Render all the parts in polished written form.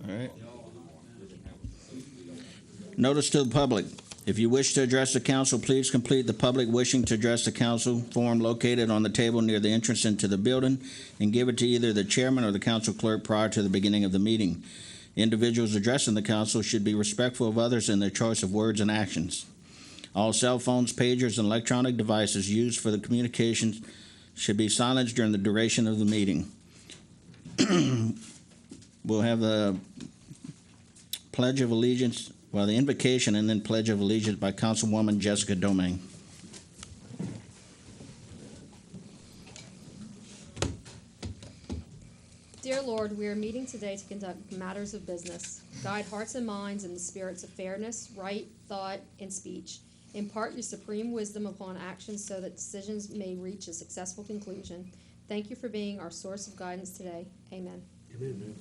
All right. Notice to the public. If you wish to address the council, please complete the public wishing to address the council form located on the table near the entrance into the building and give it to either the chairman or the council clerk prior to the beginning of the meeting. Individuals addressing the council should be respectful of others in their choice of words and actions. All cell phones, pagers, and electronic devices used for the communications should be silenced during the duration of the meeting. We'll have the Pledge of Allegiance, the invocation and then Pledge of Allegiance by Councilwoman Jessica Domingue. Dear Lord, we are meeting today to conduct matters of business. Guide hearts and minds in the spirits of fairness, right, thought, and speech. Impart your supreme wisdom upon actions so that decisions may reach a successful conclusion. Thank you for being our source of guidance today. Amen. Amen.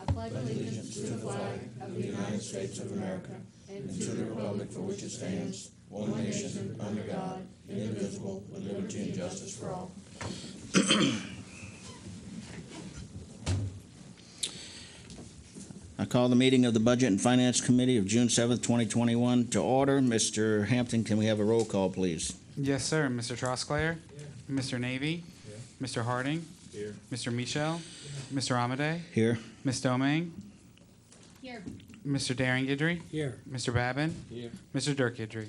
I pledge allegiance to the flag of the United States of America and to the republic for which it stands, one nation, under God, indivisible, with liberty and justice for all. I call the meeting of the Budget and Finance Committee of June 7th, 2021 to order. Mr. Hampton, can we have a roll call, please? Yes, sir. Mr. Trosclair? Here. Mr. Navy? Here. Mr. Harding? Here. Mr. Michel? Here. Mr. Amade? Here. Ms. Domingue? Here. Mr. Darren Guidry? Here. Mr. Babin? Here. Mr. Dirk Guidry?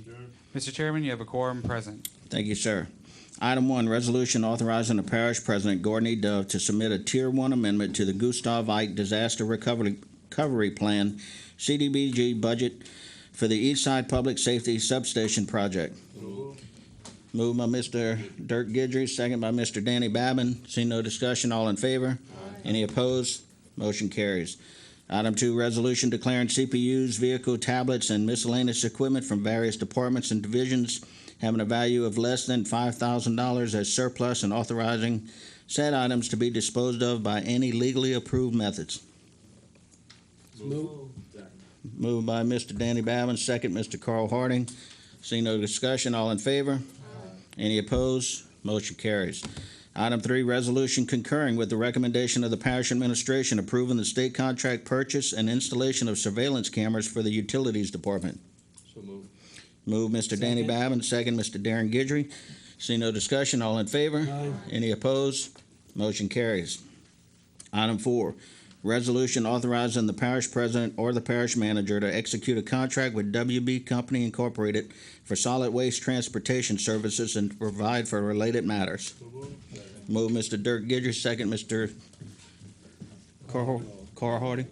Mr. Chairman, you have a quorum present. Thank you, sir. Item 1, resolution authorizing the parish president, Gordon E. Dove, to submit a Tier 1 amendment to the Gustav Ike Disaster Recovery Plan, CDBG budget for the East Side Public Safety Substation Project. Moved by Mr. Dirk Guidry, second by Mr. Danny Babin. See no discussion, all in favor? Aye. Any opposed? Motion carries. Item 2, resolution declaring CPUs, vehicle tablets, and miscellaneous equipment from various departments and divisions having a value of less than $5,000 as surplus and authorizing said items to be disposed of by any legally approved methods. Moved by Mr. Danny Babin, second Mr. Carl Harding. See no discussion, all in favor? Aye. Any opposed? Motion carries. Item 3, resolution concurring with the recommendation of the parish administration approving the state contract purchase and installation of surveillance cameras for the utilities department. So moved. Moved Mr. Danny Babin, second Mr. Darren Guidry. See no discussion, all in favor? Aye. Any opposed? Motion carries. Item 4, resolution authorizing the parish president or the parish manager to execute a contract with WB Company Incorporated for solid waste transportation services and to provide for related matters. So moved. Move Mr. Dirk Guidry, second Mr. Carl Harding.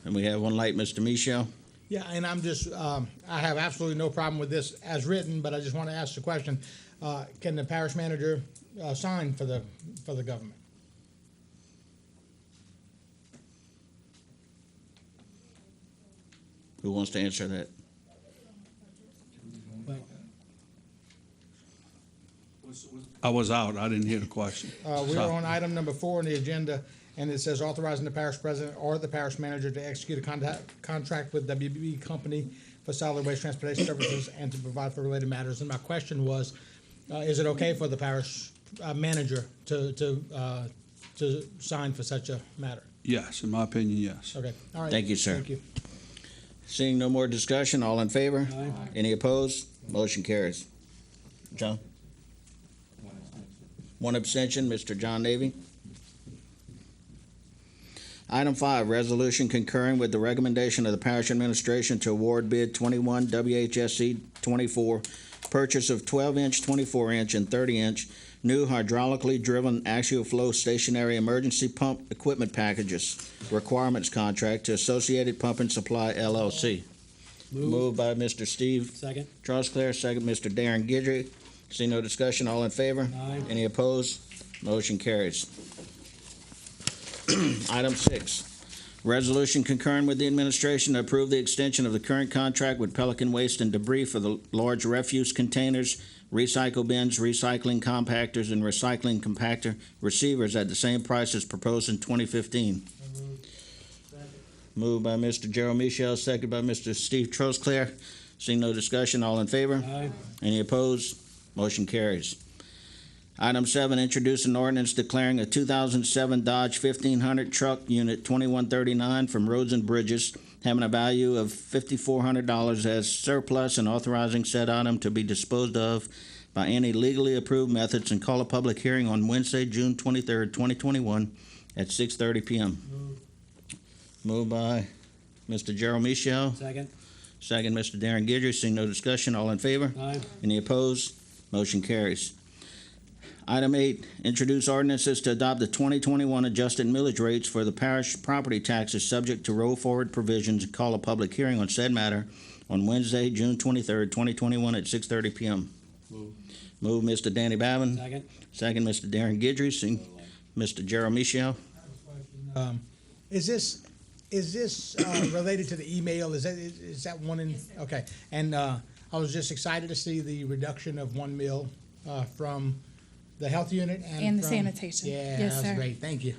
And we have one light, Mr. Michel. Yeah, and I'm just, I have absolutely no problem with this as written, but I just want to ask the question, can the parish manager sign for the government? Who wants to answer that? I was out. I didn't hear the question. We're on item number 4 on the agenda, and it says authorizing the parish president or the parish manager to execute a contract with WB Company for solid waste transportation services and to provide for related matters. And my question was, is it okay for the parish manager to sign for such a matter? Yes, in my opinion, yes. Okay, all right. Thank you, sir. Thank you. Seeing no more discussion, all in favor? Aye. Any opposed? Motion carries. John? One abstention, Mr. John Navy. Item 5, resolution concurring with the recommendation of the parish administration to award bid 21 WHSC 24, purchase of 12-inch, 24-inch, and 30-inch new hydraulically driven axial flow stationary emergency pump equipment packages requirements contract to Associated Pump and Supply, LLC. Moved by Mr. Steve Second. Trosclair, second Mr. Darren Guidry. See no discussion, all in favor? Aye. Any opposed? Motion carries. Item 6, resolution concurring with the administration to approve the extension of the current contract with Pelican Waste and Debris for the large refuse containers, recycle bins, recycling compactors, and recycling compactor receivers at the same price as proposed in 2015. Moved by Mr. Gerald Michel, second by Mr. Steve Trosclair. Seeing no discussion, all in favor? Aye. Any opposed? Motion carries. Item 7, introduce an ordinance declaring a 2007 Dodge 1500 truck unit 2139 from Roads and Bridges having a value of $5,400 as surplus and authorizing said item to be disposed of by any legally approved methods, and call a public hearing on Wednesday, June 23rd, 2021 at 6:30 p.m. Moved by Mr. Gerald Michelle. Second. Second, Mr. Darren Guidry. Seeing no discussion, all in favor? Aye. Any opposed? Motion carries. Item 8, introduce ordinances to adopt the 2021 adjusted millage rates for the parish property taxes subject to roll forward provisions, and call a public hearing on said matter on Wednesday, June 23rd, 2021 at 6:30 p.m. Move, Mr. Danny Babin. Second. Second, Mr. Darren Guidry. Seeing Mr. Gerald Michelle. Is this related to the email? Is that one in? Okay. And I was just excited to see the reduction of 1 mil from the health unit And the from- sanitation. Yeah, Yes, that was sir. great. Thank you.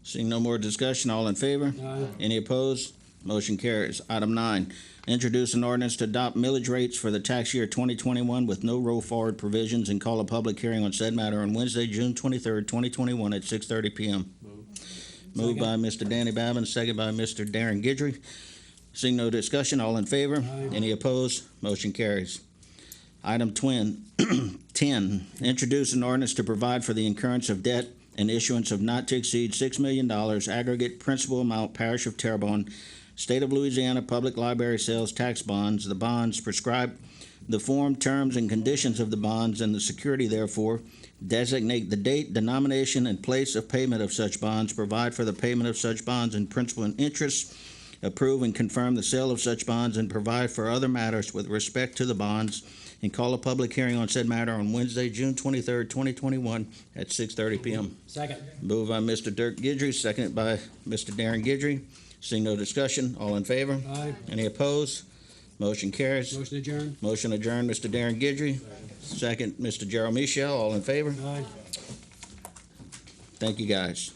Seeing no more discussion, all in favor? Aye. Any opposed? Motion carries. Item 9, introduce an ordinance to adopt millage rates for the tax year 2021 with no roll forward provisions, and call a public hearing on said matter on Wednesday, June 23rd, 2021 at 6:30 p.m. Moved by Mr. Danny Babin, second by Mr. Darren Guidry. Seeing no discussion, all in favor? Aye. Any opposed? Motion carries. Item 10, introduce an ordinance to provide for the incurrence of debt and issuance of not to exceed $6 million aggregate principal amount Parish of Terrebonne, State of Louisiana Public Library Sales Tax Bonds. The bonds prescribe the form, terms, and conditions of the bonds and the security therefore, designate the date, denomination, and place of payment of such bonds, provide for the payment of such bonds in principal and interest, approve and confirm the sale of such bonds, and provide for other matters with respect to the bonds, and call a public hearing on said matter on Wednesday, June 23rd, 2021 at 6:30 p.m. Second. Moved by Mr. Dirk Guidry, seconded by Mr. Darren Guidry. Seeing no discussion, all in favor? Aye. Any opposed? Motion carries. Motion adjourned. Motion adjourned, Mr. Darren Guidry. Second, Mr. Gerald Michelle. All in favor? Aye. Thank you, guys.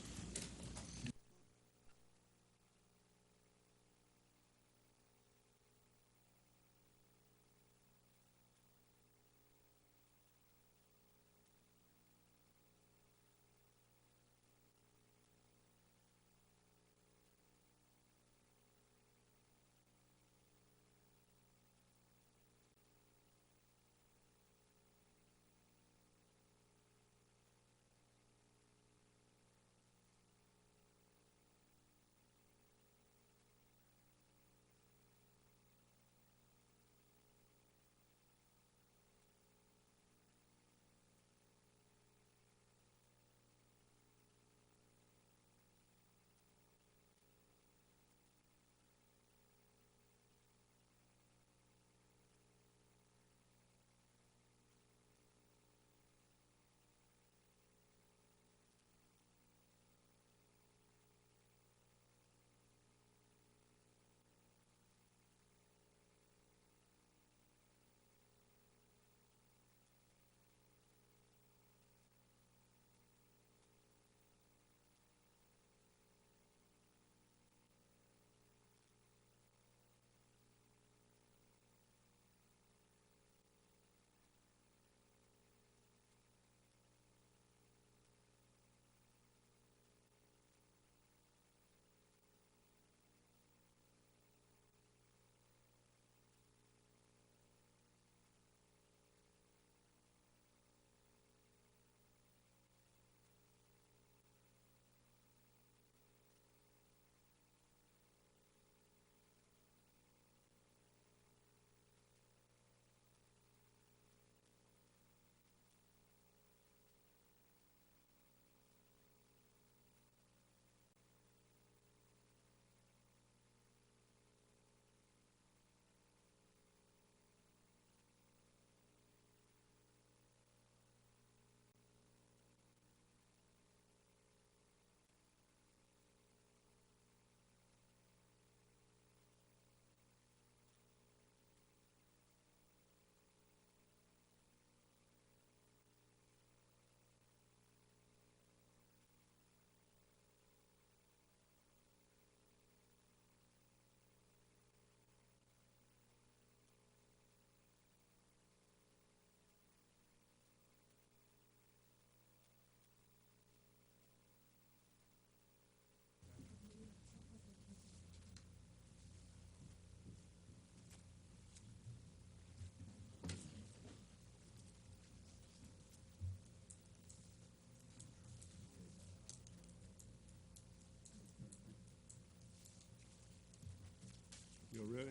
Ready?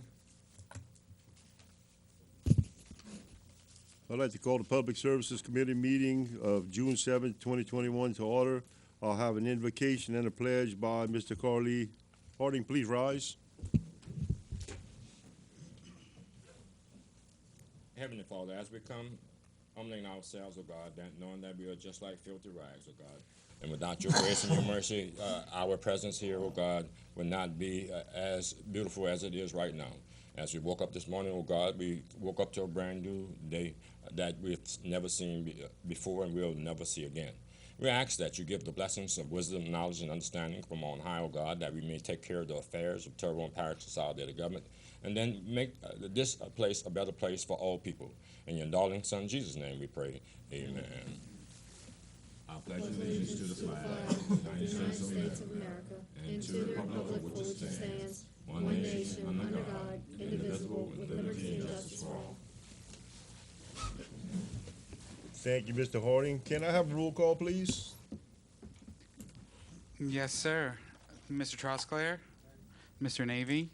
I'd like to call the Public Services Committee meeting of June 7th, 2021 to order. I'll have an invocation and a pledge by Mr. Carly Harding. Please rise. Heavenly Father, as we come humbling ourselves, O God, that knowing that we are just like filthy rags, O God, and without your grace and your mercy, our presence here, O God, would not be as beautiful as it is right now. As we woke up this morning, O God, we woke up to a brand new day that we've never seen before and we'll never see again. We ask that you give the blessings of wisdom, knowledge, and understanding from on high, O God, that we may take care of the affairs of Terrebonne Parish Consolidated Government, and then make this a place a better place for all people. In your darling Son, Jesus' name, we pray. Amen. I pledge allegiance to the flag of the United States of America and to the republic for which it stands, one nation, under God, indivisible, with liberty and justice for all. Thank you, Mr. Harding. Can I have a roll call, please? Yes, sir. Mr. Trosclair, Mr. Navy,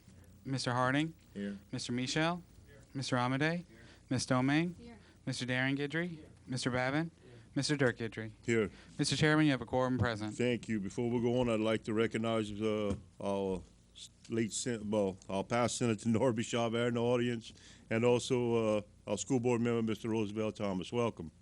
Mr. Harding, Here. Mr. Michel, Mr. Amade, Ms. Domingue, Mr. Darren Guidry, Mr. Babin, Mr. Dirk Guidry. Here. Mr. Chairman, you have a quorum present. Thank you. Before we go on, I'd like to recognize our our past Senator Norby Chavert in the audience, and also our school board member, Mr. Roosevelt Thomas. Welcome.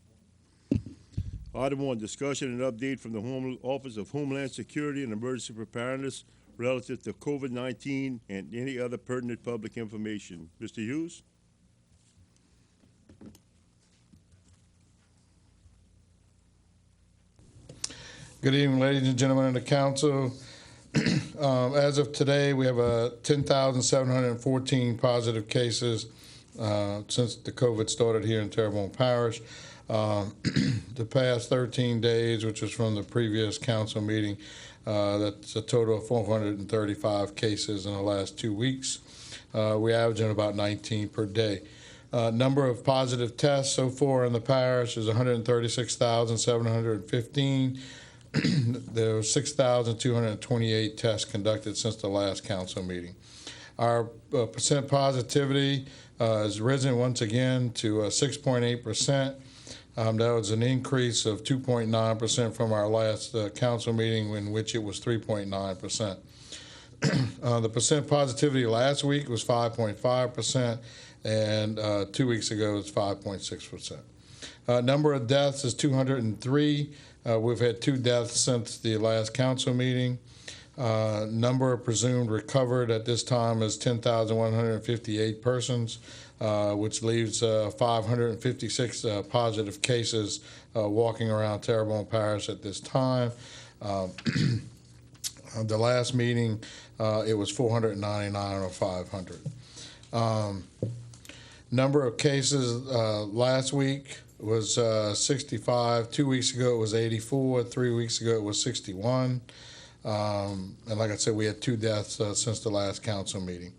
Item 1, discussion and update from the Office of Homeland Security and Emergency Preparedness relative to COVID-19 and any other pertinent public information. Mr. Hughes? Good evening, ladies and gentlemen of the council. As of today, we have 10,714 positive cases since the COVID started here in Terrebonne Parish. The past 13 days, which was from the previous council meeting, that's a total of 435 cases in the last 2 weeks. We're averaging about 19 per day. Number of positive tests so far in the parish is 136,715. There were 6,228 tests conducted since the last council meeting. Our percent positivity has risen once again to 6.8%. That was an increase of 2.9% from our last council meeting, in which it was 3.9%. The percent positivity last week was 5.5%, and 2 weeks ago it was 5.6%. Number of deaths is 203. We've had 2 deaths since the last council meeting. Number of presumed recovered at this time is 10,158 persons, which leaves 556 positive cases walking around Terrebonne Parish at this time. The last meeting, it was 499 or 500. Number of cases last week was 65. 2 weeks ago it was 84. 3 weeks ago it was 61. And like I said, we had 2 deaths since the last council meeting.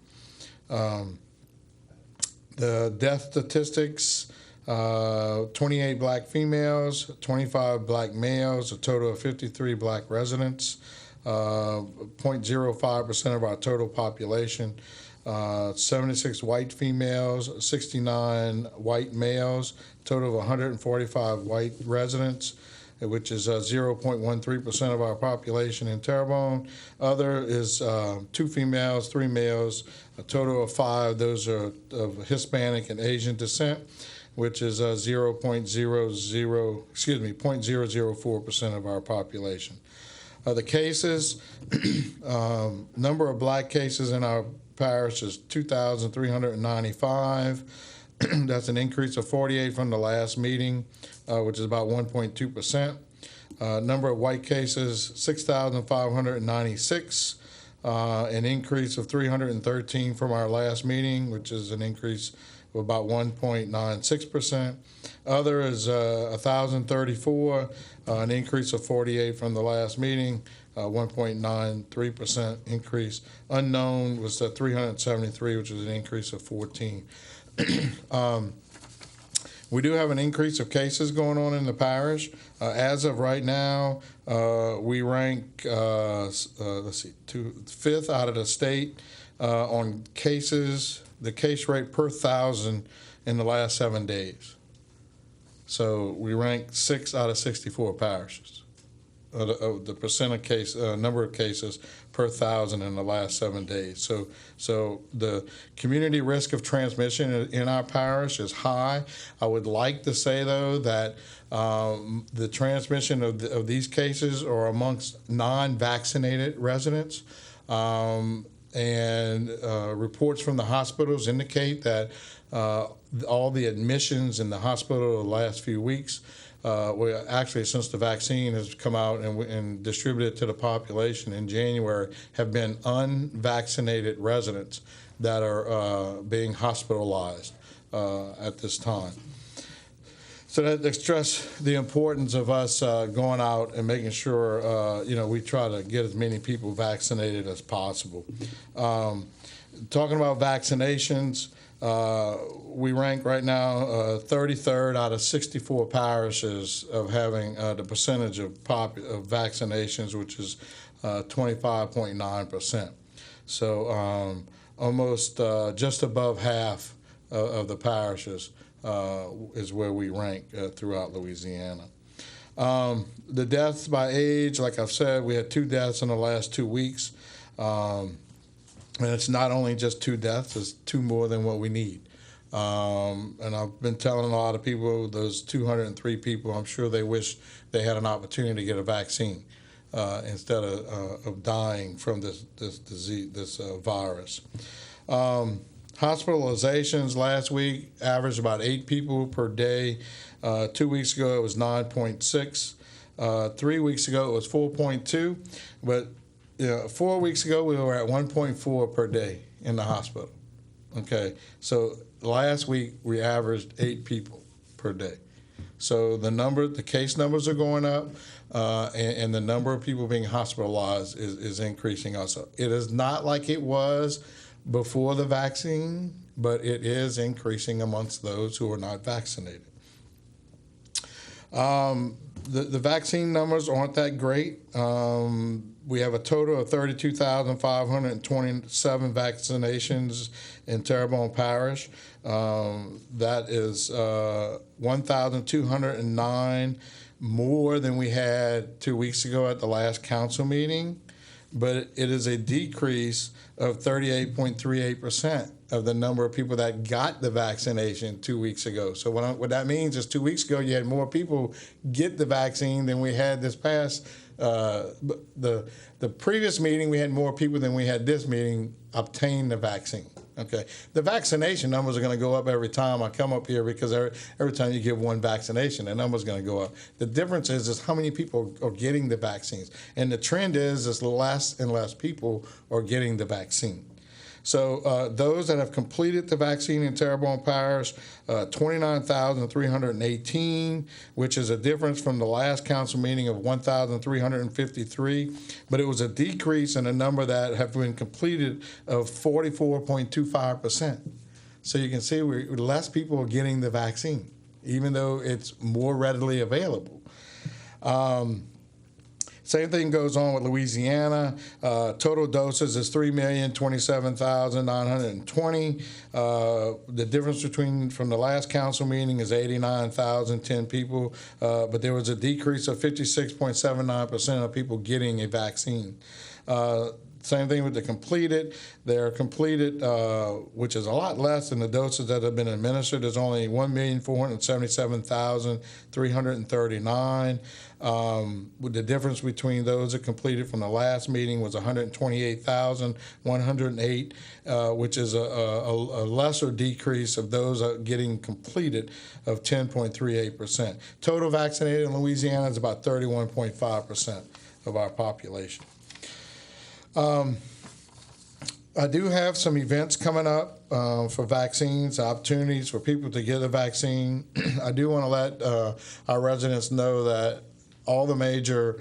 The death statistics, 28 black females, 25 black males, a total of 53 black residents, 0.05% of our total population, 76 white females, 69 white males, total of 145 white residents, which is 0.13% of our population in Terrebonne. Other is 2 females, 3 males, a total of 5. Those are of Hispanic and Asian descent, which is 0.004% of our population. The cases, number of black cases in our parish is 2,395. That's an increase of 48 from the last meeting, which is about 1.2%. Number of white cases, 6,596, an increase of 313 from our last meeting, which is an increase of about 1.96%. Other is 1,034, an increase of 48 from the last meeting, 1.93% increase. Unknown was 373, which was an increase of 14. We do have an increase of cases going on in the parish. As of right now, we rank, 5th out of the state on cases, the case rate per 1,000 in the last 7 days. So we ranked 6 out of 64 parishes of the percent of case, number of cases per 1,000 in the last 7 days. So the community risk of transmission in our parish is high. I would like to say, though, that the transmission of these cases are amongst non-vaccinated residents. And reports from the hospitals indicate that all the admissions in the hospital the last few weeks, well, actually since the vaccine has come out and distributed to the population in January, have been unvaccinated residents that are being hospitalized at this time. So that stress the importance of us going out and making sure, we try to get as many people vaccinated as possible. Talking about vaccinations, we rank right now 33rd out of 64 parishes of having the percentage of vaccinations, which is 25.9%. So almost just above half of the parishes is where we rank throughout Louisiana. The deaths by age, like I've said, we had 2 deaths in the last 2 weeks. And it's not only just 2 deaths, it's 2 more than what we need. And I've been telling a lot of people, those 203 people, I'm sure they wish they had an opportunity to get a vaccine instead of dying from this disease, this virus. Hospitalizations last week averaged about 8 people per day. 2 weeks ago, it was 9.6. 3 weeks ago, it was 4.2. But 4 weeks ago, we were at 1.4 per day in the hospital. Okay, so last week we averaged 8 people per day. So the case numbers are going up, and the number of people being hospitalized is increasing also. It is not like it was before the vaccine, but it is increasing amongst those who are not vaccinated. The vaccine numbers aren't that great. We have a total of 32,527 vaccinations in Terrebonne Parish. That is 1,209 more than we had 2 weeks ago at the last council meeting, but it is a decrease of 38.38% of the number of people that got the vaccination 2 weeks ago. So what that means is 2 weeks ago you had more people get the vaccine than we had this past. The previous meeting we had more people than we had this meeting obtain the vaccine. Okay, the vaccination numbers are going to go up every time I come up here because every time you give one vaccination, the number's going to go up. The difference is how many people are getting the vaccines, and the trend is less and less people are getting the vaccine. So those that have completed the vaccine in Terrebonne Parish, 29,318, which is a difference from the last council meeting of 1,353, but it was a decrease in the number that have been completed of 44.25%. So you can see less people are getting the vaccine, even though it's more readily available. Same thing goes on with Louisiana. Total doses is 3,027,920. The difference from the last council meeting is 89,010 people, but there was a decrease of 56.79% of people getting a vaccine. Same thing with the completed. They're completed, which is a lot less than the doses that have been administered. There's only 1,477,339. With the difference between those that completed from the last meeting was 128,108, which is a lesser decrease of those getting completed of 10.38%. Total vaccinated in Louisiana is about 31.5% of our population. I do have some events coming up for vaccines, opportunities for people to get a vaccine. I do want to let our residents know that all the major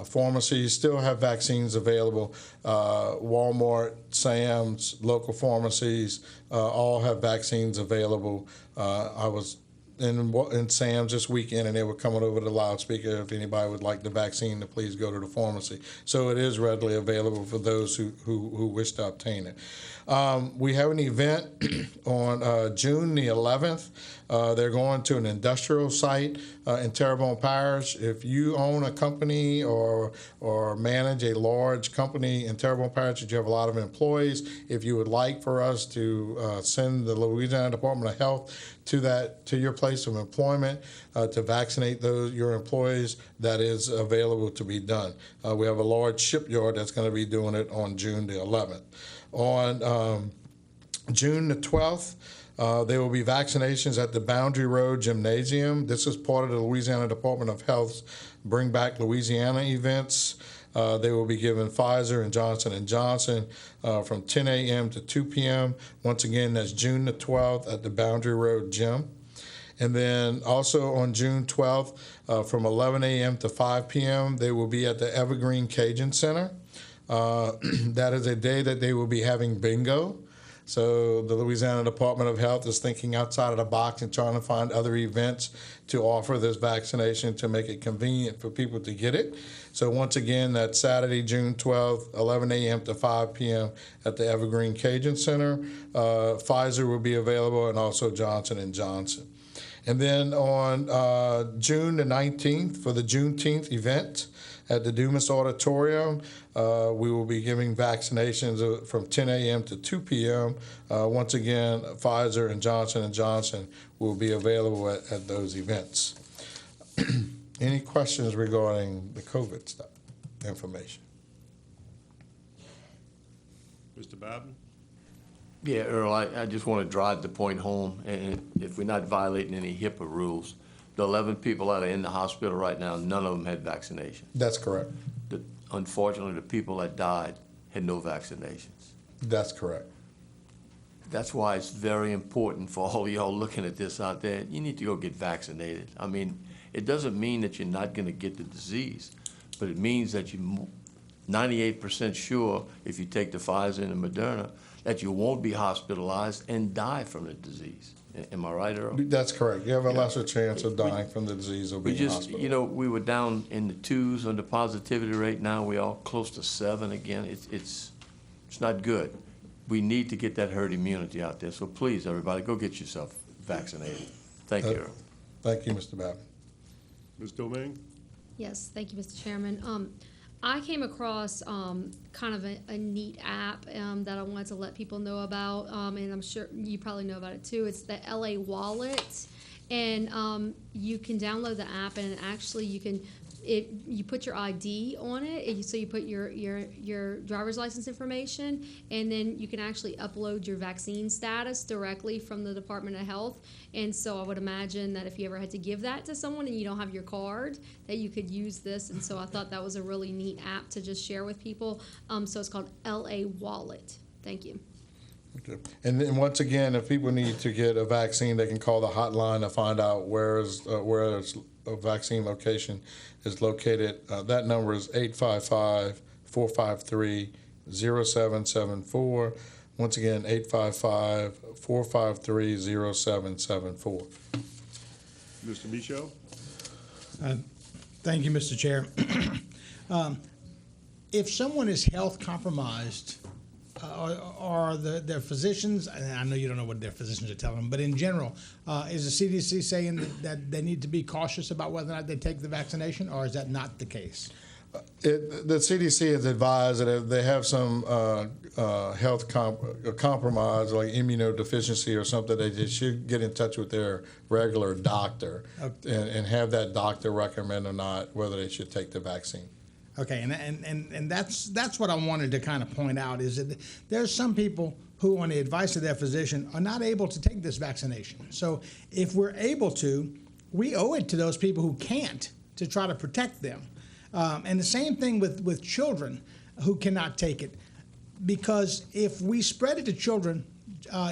pharmacies still have vaccines available. Walmart, Sam's, local pharmacies all have vaccines available. I was in Sam's this weekend, and they were coming over the loudspeaker. If anybody would like the vaccine, to please go to the pharmacy. So it is readily available for those who wish to obtain it. We have an event on June the 11th. They're going to an industrial site in Terrebonne Parish. If you own a company or manage a large company in Terrebonne Parish, that you have a lot of employees, if you would like for us to send the Louisiana Department of Health to your place of employment to vaccinate your employees, that is available to be done. We have a large shipyard that's going to be doing it on June the 11th. On June the 12th, there will be vaccinations at the Boundary Road Gymnasium. This is part of the Louisiana Department of Health's Bring Back Louisiana events. They will be given Pfizer and Johnson & Johnson from 10 a.m. to 2 p.m. Once again, that's June the 12th at the Boundary Road Gym. And then also on June 12th, from 11 a.m. to 5 p.m., they will be at the Evergreen Cajun Center. That is a day that they will be having bingo. So the Louisiana Department of Health is thinking outside of the box and trying to find other events to offer this vaccination to make it convenient for people to get it. So once again, that's Saturday, June 12th, 11 a.m. to 5 p.m. at the Evergreen Cajun Center. Pfizer will be available, and also Johnson & Johnson. And then on June the 19th, for the Juneteenth event at the Dumas Auditorium, we will be giving vaccinations from 10 a.m. to 2 p.m. Once again, Pfizer and Johnson & Johnson will be available at those events. Any questions regarding the COVID stuff, information? Mr. Babin? Yeah, Earl, I just want to drive the point home, and if we're not violating any HIPAA rules, the 11 people that are in the hospital right now, none of them had vaccination. That's correct. Unfortunately, the people that died had no vaccinations. That's correct. That's why it's very important for all y'all looking at this out there. You need to go get vaccinated. I mean, it doesn't mean that you're not going to get the disease, but it means that you're 98% sure if you take the Pfizer and the Moderna that you won't be hospitalized and die from the disease. Am I right, Earl? That's correct. You have a lesser chance of dying from the disease or being hospitalized. You know, we were down in the 2s on the positivity rate. Now we're all close to 7 again. It's not good. We need to get that herd immunity out there. So please, everybody, go get yourself vaccinated. Thank you, Earl. Thank you, Mr. Babin. Ms. Domingue? Yes, thank you, Mr. Chairman. I came across kind of a neat app that I wanted to let people know about, and I'm sure you probably know about it too. It's the LA Wallet, and you can download the app, and actually you put your ID on it, so you put your driver's license information, and then you can actually upload your vaccine status directly from the Department of Health. And so I would imagine that if you ever had to give that to someone and you don't have your card, that you could use this. And so I thought that was a really neat app to just share with people. So it's called LA Wallet. Thank you. Okay. And then once again, if people need to get a vaccine, they can call the hotline to find out where a vaccine location is located. That number is 855-453-0774. Once again, 855-453-0774. Mr. Michaud? Thank you, Mr. Chair. If someone is health compromised, are their physicians, and I know you don't know what their physicians are telling them, but in general, is the CDC saying that they need to be cautious about whether or not they take the vaccination, or is that not the case? The CDC has advised that if they have some health compromise, like immunodeficiency or something, they just should get in touch with their regular doctor and have that doctor recommend or not whether they should take the vaccine. Okay, and that's what I wanted to kind of point out, is that there's some people who, on the advice of their physician, are not able to take this vaccination. So if we're able to, we owe it to those people who can't to try to protect them. And the same thing with children who cannot take it, because if we spread it to children,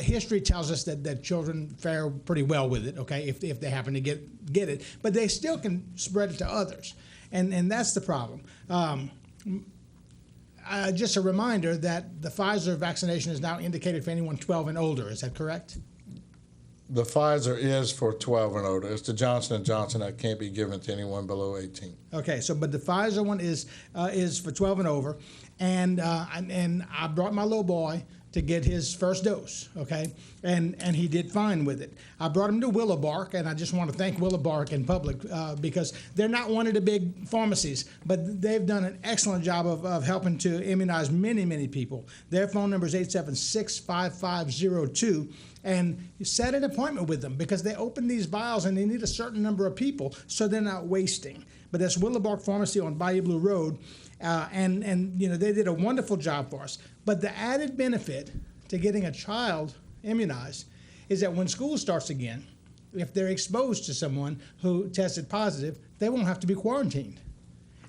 history tells us that children fare pretty well with it, okay, if they happen to get it, but they still can spread it to others. And that's the problem. Just a reminder that the Pfizer vaccination is now indicated for anyone 12 and older. Is that correct? the Pfizer is for 12 and older. It's the Johnson & Johnson that can't be given to anyone below 18. Okay, so but the Pfizer one is for 12 and over, and I brought my little boy to get his first dose, okay, and he did fine with it. I brought him to Willowbark, and I just want to thank Willowbark in public because they're not one of the big pharmacies, but they've done an excellent job of helping to immunize many people. Their phone number is 876-5502. And you set an appointment with them because they open these vials and they need a certain number of people so they're not wasting. But that's Willowbark Pharmacy on Bayou Blue Road, and you know they did a wonderful job for us. But the added benefit to getting a child immunized is that when school starts again, if they're exposed to someone who tested positive, they won't have to be quarantined.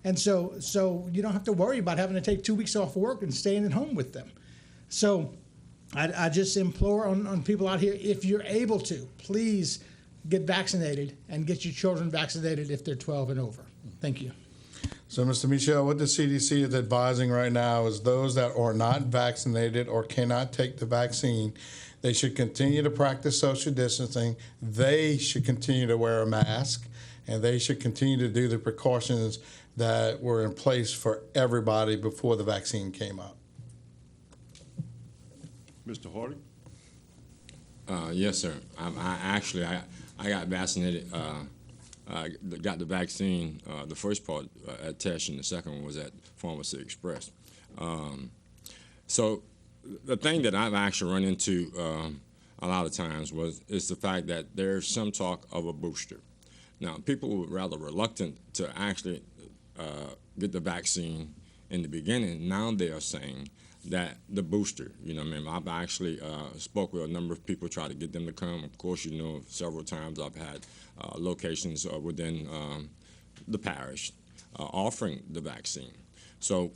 And so you don't have to worry about having to take 2 weeks off work and staying at home with them. So I just implore on people out here, if you're able to, please get vaccinated and get your children vaccinated if they're 12 and over. Thank you. So, Mr. Michel, what the CDC is advising right now is those that are not vaccinated or cannot take the vaccine, they should continue to practice social distancing. They should continue to wear a mask, and they should continue to do the precautions that were in place for everybody before the vaccine came out. Mr. Hardy? Yes, sir. I got vaccinated. Got the vaccine. The first part at Tesh, and the second one was at Pharmacy Express. So the thing that I've actually run into a lot of times is the fact that there's some talk of a booster. Now, people were rather reluctant to actually get the vaccine in the beginning. Now they are saying that the booster, you know what I mean? I've actually spoke with a number of people, tried to get them to come. Of course, you know, several times I've had locations within the parish offering the vaccine. So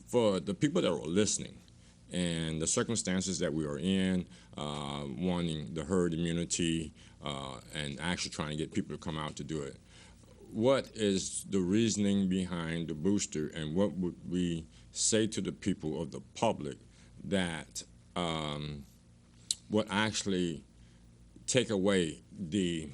for the people that are listening and the circumstances that we are in, wanting the herd immunity and actually trying to get people to come out to do it, what is the reasoning behind the booster, and what would we say to the people of the public that would actually take away the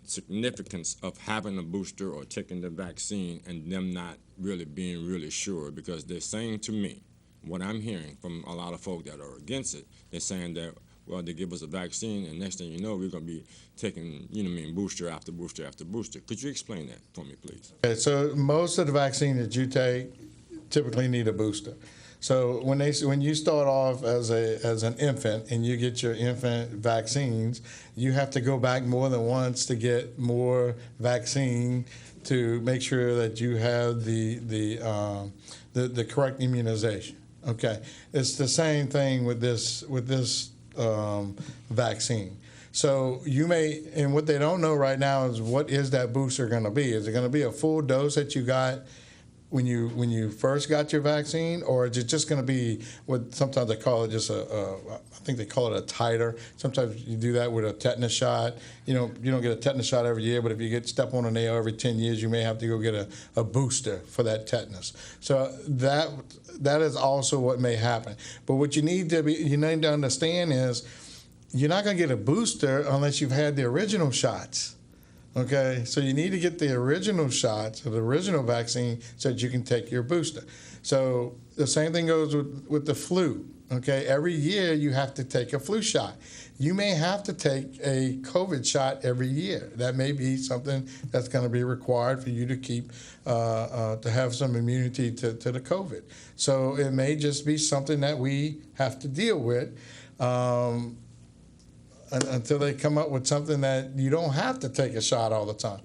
significance of having a booster or taking the vaccine and them not really being really sure? Because they're saying to me, what I'm hearing from a lot of folk that are against it, they're saying that, well, they give us a vaccine, and next thing you know, we're going to be taking, you know what I mean, booster after booster after booster. Could you explain that for me, please? Okay, so most of the vaccine that you take typically need a booster. So when you start off as an infant and you get your infant vaccines, you have to go back more than once to get more vaccine to make sure that you have the correct immunization. Okay, it's the same thing with this vaccine. So you may, and what they don't know right now is what is that booster going to be? Is it going to be a full dose that you got when you first got your vaccine, or is it just going to be what sometimes they call it just I think they call it a titer. Sometimes you do that with a tetanus shot. You don't get a tetanus shot every year, but if you step on a nail every 10 years, you may have to go get a booster for that tetanus. So that is also what may happen. But what you need to understand is you're not going to get a booster unless you've had the original shots. Okay, so you need to get the original shots or the original vaccine so that you can take your booster. So the same thing goes with the flu. Okay, every year you have to take a flu shot. You may have to take a COVID shot every year. That may be something that's going to be required for you to keep to have some immunity to the COVID. So it may just be something that we have to deal with. Until they come up with something that you don't have to take a shot all the time.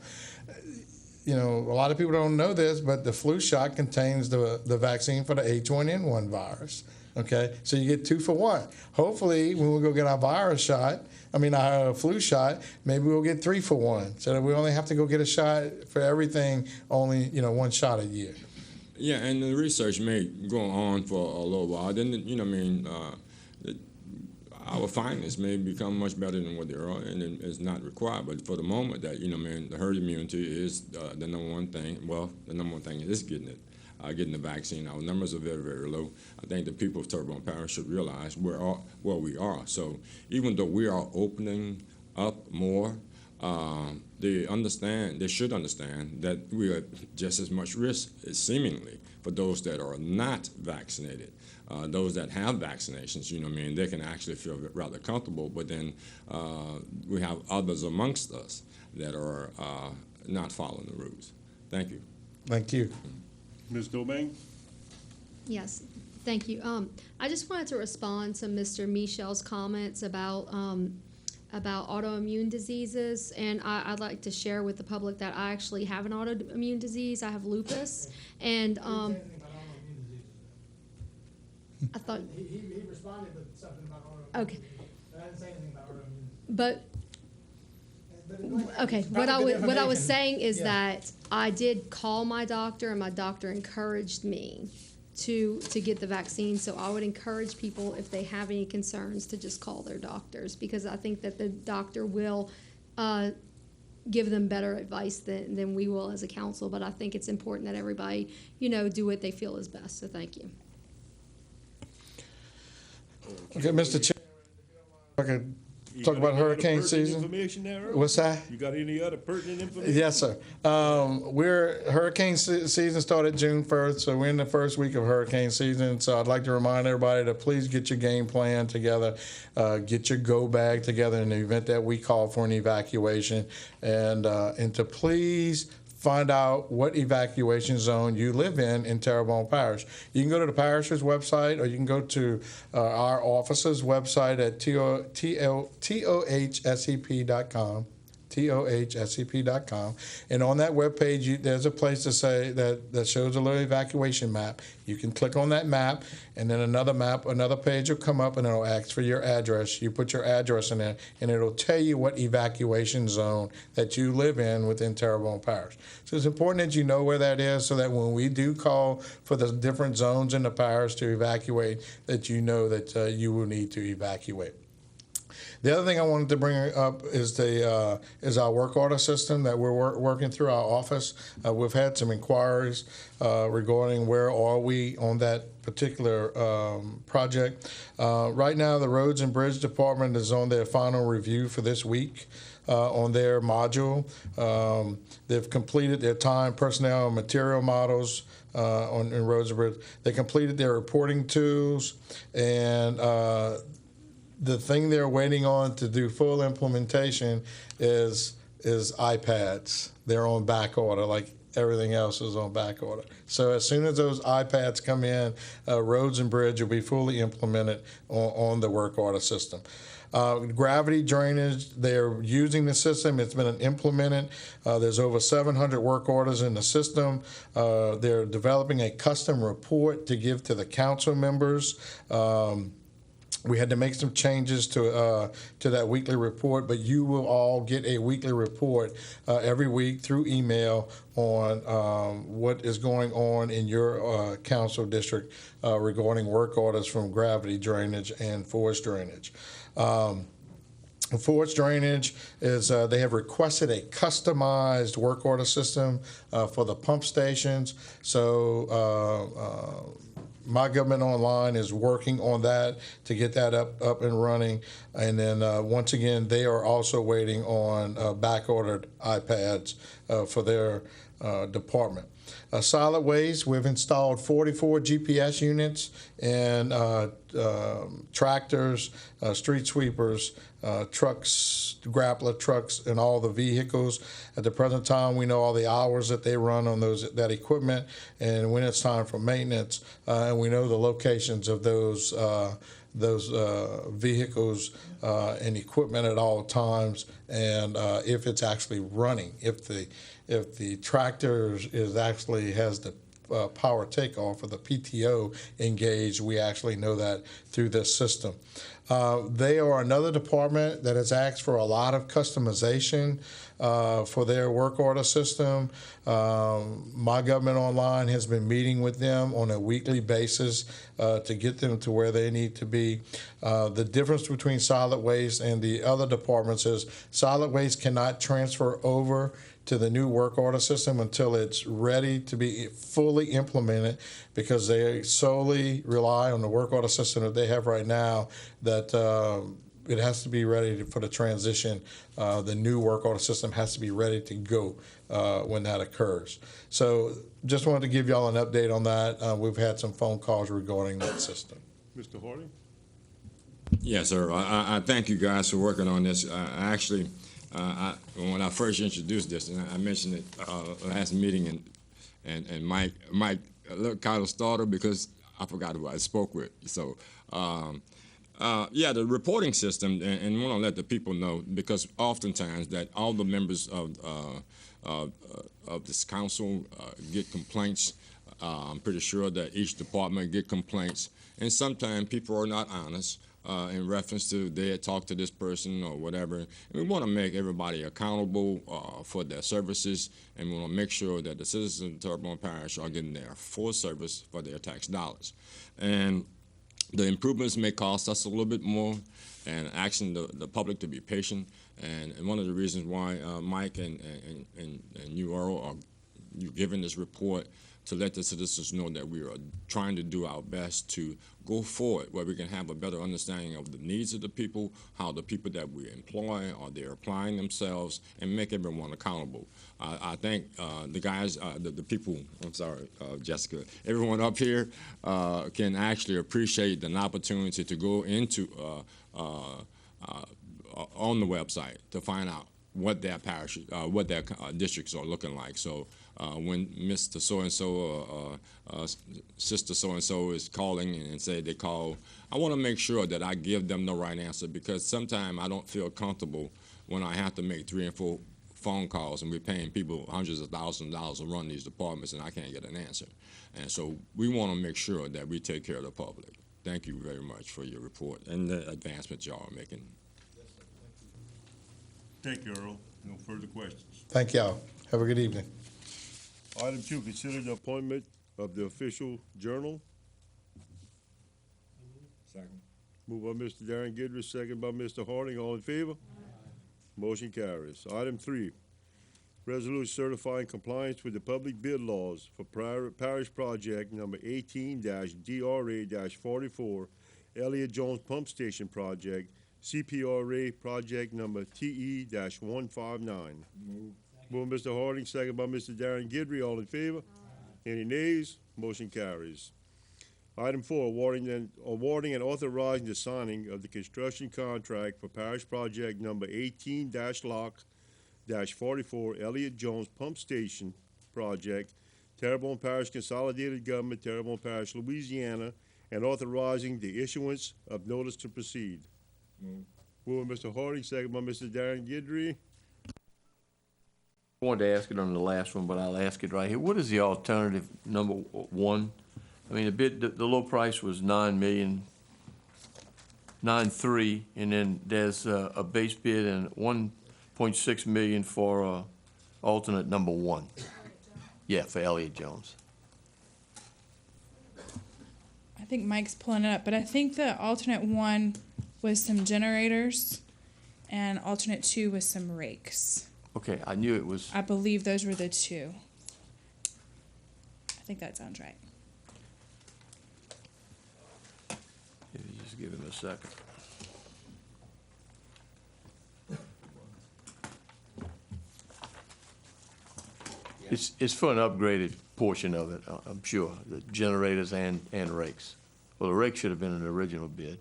You know, a lot of people don't know this, but the flu shot contains the vaccine for the H1N1 virus. Okay, so you get 2 for 1. Hopefully, when we go get our our flu shot, maybe we'll get 3 for 1, so that we only have to go get a shot for everything, only 1 shot a year. Yeah, and the research may go on for a little while. Then, our findings may become much better than what they are, and it's not required. But for the moment, that the herd immunity is the number one thing. Well, the number one thing is getting the vaccine. Our numbers are very, very low. I think the people of Terrebonne Parish should realize where we are. So even though we are opening up more, they should understand that we are just as much risk, seemingly, for those that are not vaccinated. Those that have vaccinations, you know what I mean, they can actually feel rather comfortable, but then we have others amongst us that are not following the rules. Thank you. Thank you. Ms. Domingue? Yes, thank you. I just wanted to respond to Mr. Michel's comments about autoimmune diseases, and I'd like to share with the public that I actually have an autoimmune disease. I have lupus, and I thought He responded with something about autoimmune. Okay. I didn't say anything about autoimmune. But okay, It's what probably I good was information. saying is Yeah. that I did call my doctor, and my doctor encouraged me to get the vaccine. So I would encourage people, if they have any concerns, to just call their doctors, because I think that the doctor will give them better advice than we will as a council. But I think it's important that everybody, do what they feel is best. So thank you. Okay, Mr. Chair, I could You talk got about any other hurricane pertinent season. Information there, Earl? What's that? You got any other pertinent information? Yes, sir. Hurricane season started June 1st, so we're in the first week of hurricane season. So I'd like to remind everybody to please get your game plan together, get your go bag together in the event that we call for an evacuation, and to please find out what evacuation zone you live in Terrebonne Parish. You can go to the parish's website, or you can go to our office's website at tohsep.com. tohsep.com, and on that webpage there's a place to say that shows a little evacuation map. You can click on that map, and then another page will come up, and it'll ask for your address. You put your address in there, and it'll tell you what evacuation zone that you live in within Terrebonne Parish. So it's important that you know where that is, so that when we do call for the different zones in the parish to evacuate, that you know that you will need to evacuate. The other thing I wanted to bring up is our work order system that we're working through our office. We've had some inquiries regarding where are we on that particular project. Right now, the Roads and Bridge Department is on their final review for this week on their module. They've completed their time, personnel, and material models in Roads and Bridge. They completed their reporting tools, and the thing they're waiting on to do full implementation is iPads. They're on back order, like everything else is on back order. So as soon as those iPads come in, Roads and Bridge will be fully implemented on the work order system. Gravity drainage, they're using the system. It's been implemented. There's over 700 work orders in the system. They're developing a custom report to give to the council members. We had to make some changes to that weekly report, but you will all get a weekly report every week through email on what is going on in your council district regarding work orders from gravity drainage and forest drainage. Forest drainage is they have requested a customized work order system for the pump stations. So My Government Online is working on that to get that up and running. And then once again, they are also waiting on back-ordered iPads for their department. Solid waste, we've installed 44 GPS units and tractors, street sweepers, trucks, grappler trucks, and all the vehicles. At the present time, we know all the hours that they run on that equipment, and when it's time for maintenance, and we know the locations of those vehicles and equipment at all times, and if it's actually running, if the tractor has the power takeoff or the PTO engaged, we actually know that through this system. They are another department that has asked for a lot of customization for their work order system. My Government Online has been meeting with them on a weekly basis to get them to where they need to be. The difference between solid waste and the other departments is solid waste cannot transfer over to the new work order system until it's ready to be fully implemented, because they solely rely on the work order system that they have right now that it has to be ready for the transition. The new work order system has to be ready to go when that occurs. So just wanted to give y'all an update on that. We've had some phone calls regarding that system. Mr. Harding? Yes, sir. I thank you guys for working on this. When I first introduced this, and I mentioned it last meeting, and Mike looked kind of startled because I forgot who I spoke with. So, yeah, the reporting system, and want to let the people know, because oftentimes that all the members of this council get complaints. I'm pretty sure that each department get complaints, and sometimes people are not honest in reference to they had talked to this person or whatever. And we want to make everybody accountable for their services, and we want to make sure that the citizens of Terrebonne Parish are getting their full service for their tax dollars. And the improvements may cost us a little bit more, and asking the public to be patient. And one of the reasons why Mike and you, Earl, are you giving this report to let the citizens know that we are trying to do our best to go forward where we can have a better understanding of the needs of the people, how the people that we employ are they applying themselves, and make everyone accountable. I think the guys, the people, I'm sorry, Jessica, everyone up here can actually appreciate an opportunity to go into on the website to find out what their parish, what their districts are looking like. So when Mr. So-and-so or Sister So-and-so is calling and say they call, I want to make sure that I give them the right answer, because sometimes I don't feel comfortable when I have to make 3 and 4 phone calls and we're paying people hundreds of thousands of dollars to run these departments and I can't get an answer. And so we want to make sure that we take care of the public. Thank you very much for your report and the advancements y'all are making. Thank you, Earl. No further questions. Thank y'all. Have a good evening. Item 2, consider the appointment of the official journal. Second. Moved by Mr. Darren Gidry, second by Mr. Harding. All in favor? Motion carries. Item 3, resolution certifying compliance with the public bid laws for parish project number 18-DRA-44, Elliott Jones Pump Station Project, CPRA project number TE-159. Moved by Mr. Harding, second by Mr. Darren Gidry. All in favor? Any nays? Motion carries. Item 4, awarding and authorizing the signing of the construction contract for parish project number 18-LOC-44 Elliott Jones Pump Station Project, Terrebonne Parish Consolidated Government, Terrebonne Parish, Louisiana, and authorizing the issuance of notice to proceed. Moved by Mr. Harding, second by Mr. Darren Gidry. I wanted to ask it on the last one, but I'll ask it right here. What is the alternative number 1? I mean, the low price was $9.3, and then there's a base bid and $1.6 million for alternate number 1. Yeah, for Elliott Jones. I think Mike's pulling it up, but I think the alternate 1 was some generators, and alternate 2 was some rakes. Okay, I knew it was. I believe those were the 2. I think that sounds right. If you just give him a second. It's for an upgraded portion of it, I'm sure, the generators and rakes. Well, the rakes should have been an original bid.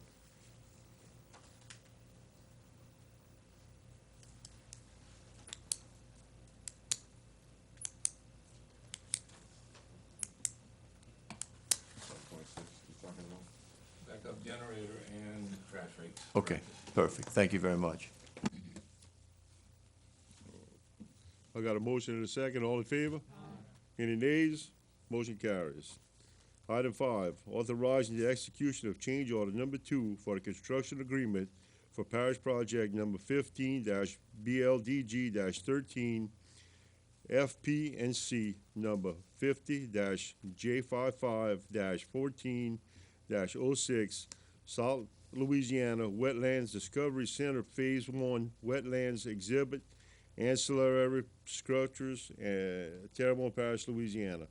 Backup generator and trash rakes. Okay, perfect. Thank you very much. I got a motion and a second. All in favor? Any nays? Motion carries. Item 5, authorizing the execution of change order number 2 for the construction agreement for parish project number 15-BLDG-13 FP&C number 50-J55-14-06 South Louisiana Wetlands Discovery Center Phase 1 Wetlands Exhibit Ancillary Structures, Terrebonne Parish, Louisiana.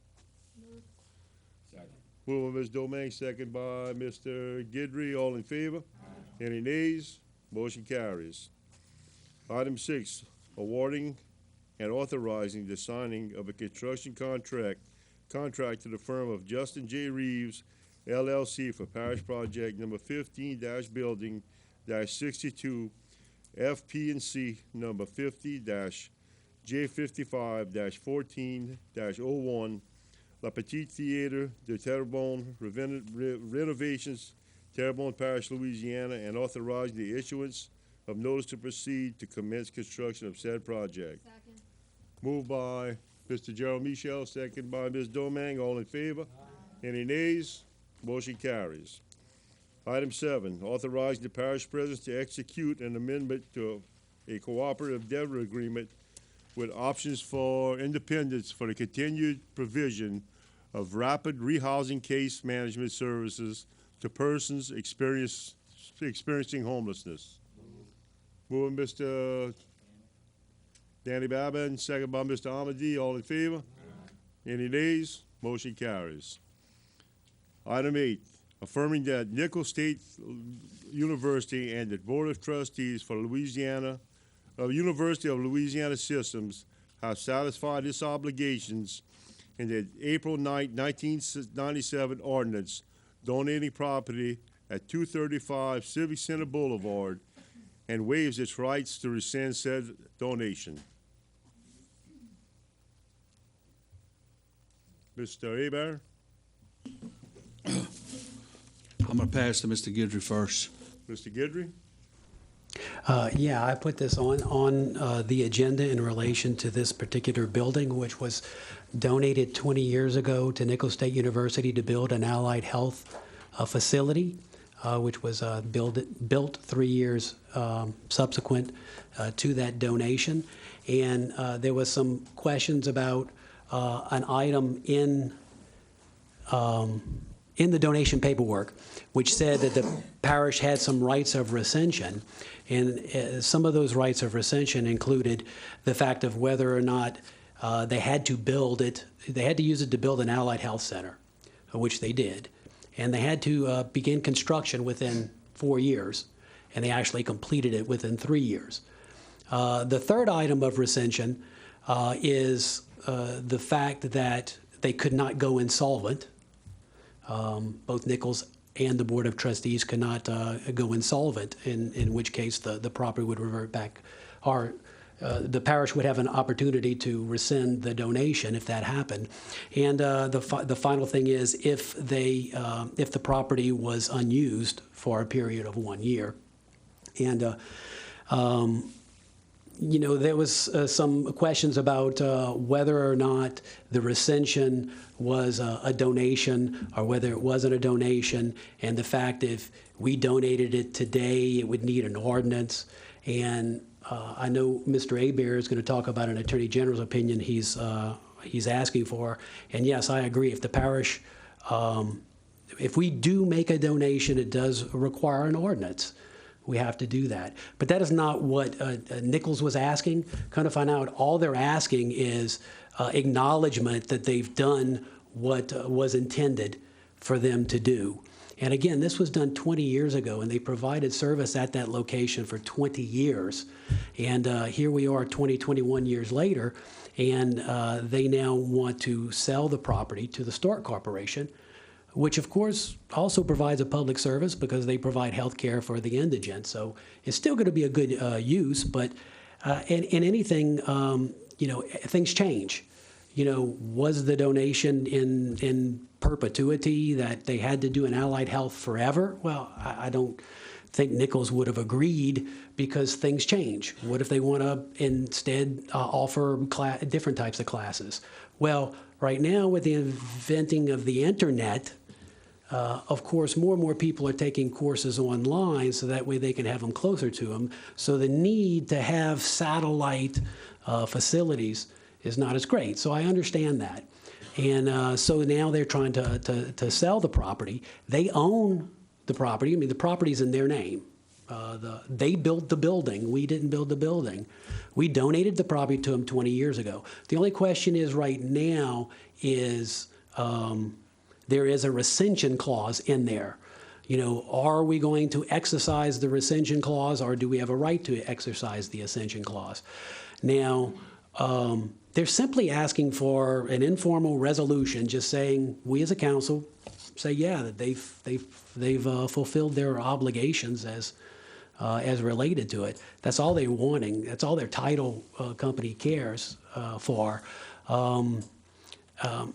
Second. Moved by Ms. Domingue, second by Mr. Gidry. All in favor? Any nays? Motion carries. Item 6, awarding and authorizing the signing of a construction contract to the firm of Justin J. Reeves, LLC for Parish Project number 15-building-62 FP&C number 50-J55-14-01 La Petite Theater de Terrebonne renovations, Terrebonne Parish, Louisiana, and authorizing the issuance of notice to proceed to commence construction of said project. Second. Moved by Mr. Gerald Michel, second by Ms. Domang. All in favor? Any nays? Motion carries. Item 7, authorizing the parish president to execute an amendment to a cooperative endeavor agreement with options for independence for the continued provision of rapid rehousing case management services to persons experiencing homelessness. Moving Mr. Danny Babin, second by Mr. Amadi. All in favor? Any nays? Motion carries. Item 8, affirming that Nicholls State University and the Board of Trustees for University of Louisiana Systems have satisfied its obligations in the April 9, 1997 ordinance donating property at 235 Civic Center Boulevard and waives its rights to rescind said donation. Mr. Hebert? I'm going to pass to Mr. Guidry first. Mr. Guidry? Yeah, I put this on the agenda in relation to this particular building, which was donated 20 years ago to Nicholls State University to build an allied health facility, which was built 3 years subsequent to that donation. And there was some questions about an item in the donation paperwork, which said that the parish had some rights of recension, and some of those rights of recension included the fact of whether or not they had to build it, they had to use it to build an allied health center, which they did, and they had to begin construction within 4 years, and they actually completed it within 3 years. The third item of recension is the fact that they could not go insolvent. Both Nicholls and the Board of Trustees could not go insolvent, in which case the property would revert back, or the parish would have an opportunity to rescind the donation if that happened. And the final thing is if the property was unused for a period of 1 year. And you know, there was some questions about whether or not the recension was a donation or whether it wasn't a donation, and the fact if we donated it today, it would need an ordinance. And I know Mr. Hebert is going to talk about an Attorney General's opinion he's asking for. And yes, I agree. If the parish, if we do make a donation, it does require an ordinance. We have to do that. But that is not what Nicholls was asking. Kind of find out all they're asking is acknowledgement that they've done what was intended for them to do. And again, this was done 20 years ago, and they provided service at that location for 20 years. And here we are 21 years later, and they now want to sell the property to the Stork Corporation, which of course also provides a public service because they provide health care for the indigent. So it's still going to be a good use, but in anything, you know, things change. You know, was the donation in perpetuity that they had to do an allied health forever? Well, I don't think Nicholls would have agreed because things change. What if they want to instead offer different types of classes? Well, right now with the inventing of the internet, of course, more and more people are taking courses online so that way they can have them closer to them. So the need to have satellite facilities is not as great. So I understand that. And so now they're trying to sell the property. They own the property. I mean, the property's in their name. They built the building. We didn't build the building. We donated the property to them 20 years ago. The only question is right now is there is a rescission clause in there. Are we going to exercise the rescission clause, or do we have a right to exercise the rescission clause? Now, they're simply asking for an informal resolution, just saying, we as a council say, yeah, that they've fulfilled their obligations as related to it. That's all they're wanting. That's all their title company cares for.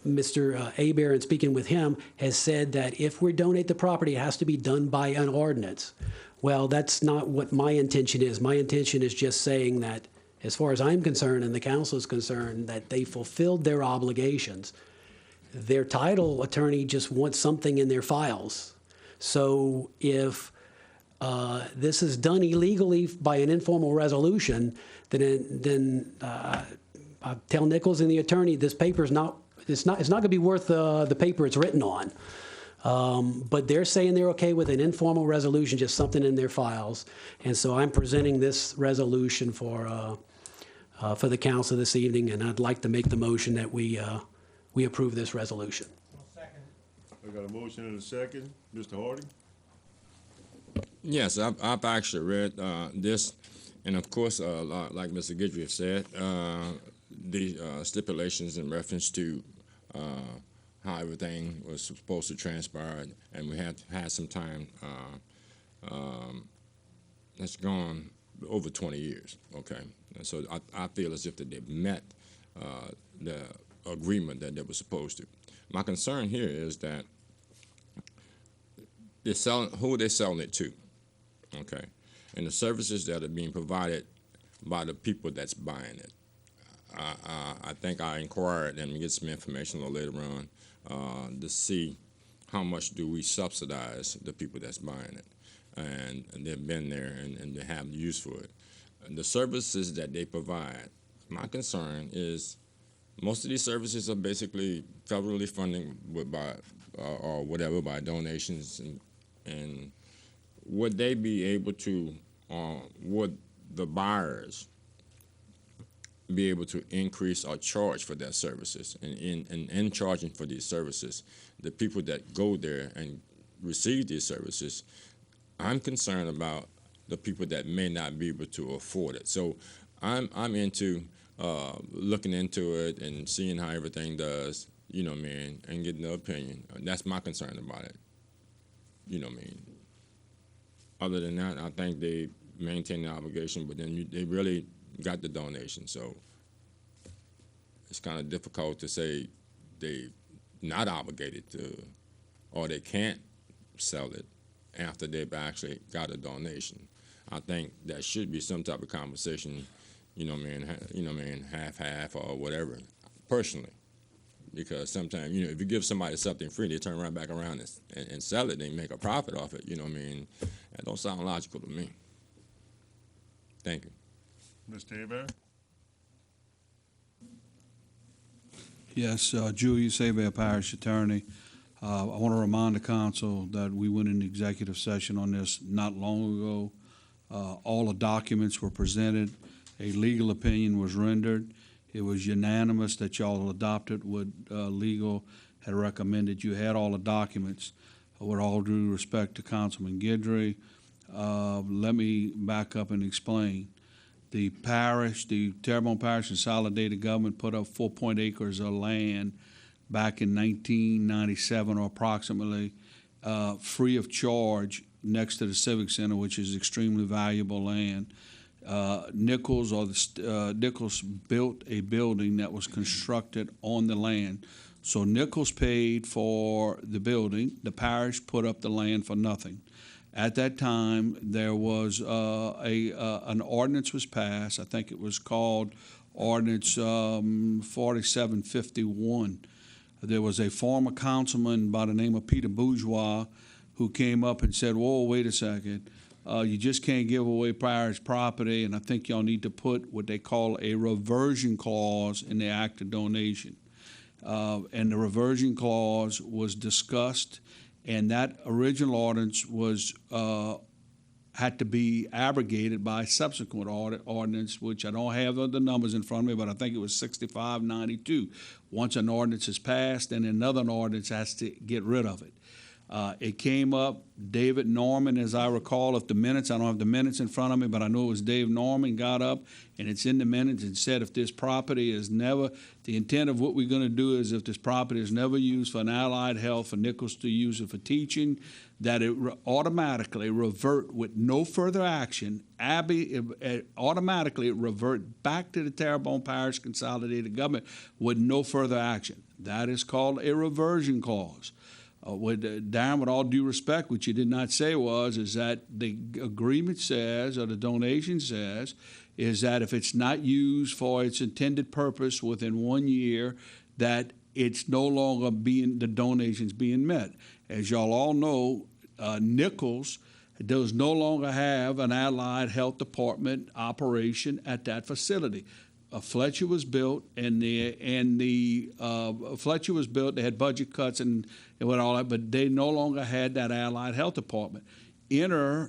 Mr. Aber, in speaking with him, has said that if we donate the property, it has to be done by an ordinance. Well, that's not what my intention is. My intention is just saying that, as far as I'm concerned and the council is concerned, that they fulfilled their obligations. Their title attorney just wants something in their files. So if this is done illegally by an informal resolution, then I tell Nichols and the attorney, this paper is not. It's not going to be worth the paper it's written on. But they're saying they're okay with an informal resolution, just something in their files. And so I'm presenting this resolution for the council this evening, and I'd like to make the motion that we approve this resolution. We got a motion and a second. Mr. Hardy? Yes, I've actually read this, and of course, like Mr. Guidry said, the stipulations in reference to how everything was supposed to transpire, and we had some time that's gone over 20 years, okay? And so I feel as if that they've met the agreement that they were supposed to. My concern here is that they're selling, who are they selling it to, okay? And the services that are being provided by the people that's buying it. I think I inquired and get some information a little later on to see how much do we subsidize the people that's buying it. And they've been there and they have use for it. And the services that they provide, my concern is most of these services are basically federally funded by or whatever by donations, and would they be able to, would the buyers be able to increase or charge for their services? And in charging for these services, the people that go there and receive these services, I'm concerned about the people that may not be able to afford it. So I'm into looking into it and seeing how everything does, you know what I mean, and getting the opinion. That's my concern about it, you know what I mean. Other than that, I think they maintain the obligation, but then they really got the donation, so it's kind of difficult to say they not obligated to, or they can't sell it after they've actually got a donation. I think that should be some type of conversation, you know what I mean, half or whatever, personally, because sometimes, you know, if you give somebody something free, they turn right back around and sell it, they make a profit off it, you know what I mean. That don't sound logical to me. Thank you. Mr. Hebert? Yes, Julius Hebert, Parish Attorney. I want to remind the council that we went into executive session on this not long ago. All the documents were presented. A legal opinion was rendered. It was unanimous that y'all adopted what legal had recommended. You had all the documents. With all due respect to Councilman Guidry, let me back up and explain. The parish, the Terrebonne Parish Consolidated Government put up 4 acres of land back in 1997 or approximately, free of charge next to the Civic Center, which is extremely valuable land. Nichols built a building that was constructed on the land. So Nichols paid for the building. The parish put up the land for nothing. At that time, there was an ordinance was passed. I think it was called Ordinance 4751. There was a former councilman by the name of Peter Bourgeois who came up and said, whoa, wait a second. You just can't give away parish property, and I think y'all need to put what they call a reversion clause in the act of donation. And the reversion clause was discussed, and that original ordinance was had to be abrogated by subsequent ordinance, which I don't have the numbers in front of me, but I think it was 6592. Once an ordinance is passed, then another ordinance has to get rid of it. It came up, David Norman, as I recall, if the minutes, I don't have the minutes in front of me, but I know it was Dave Norman got up, and it's in the minutes, and said if this property is never, the intent of what we're going to do is if this property is never used for an allied health, for Nichols to use it for teaching, that it automatically revert with no further action, automatically revert back to the Terrebonne Parish Consolidated Government with no further action. That is called a reversion clause. Darren, with all due respect, what you did not say is that the agreement says, or the donation says, is that if it's not used for its intended purpose within 1 year, that it's no longer the donation's being met. As y'all all know, Nichols does no longer have an allied health department operation at that facility. Fletcher was built, Fletcher was built. They had budget cuts and what all that, but they no longer had that allied health department. Enter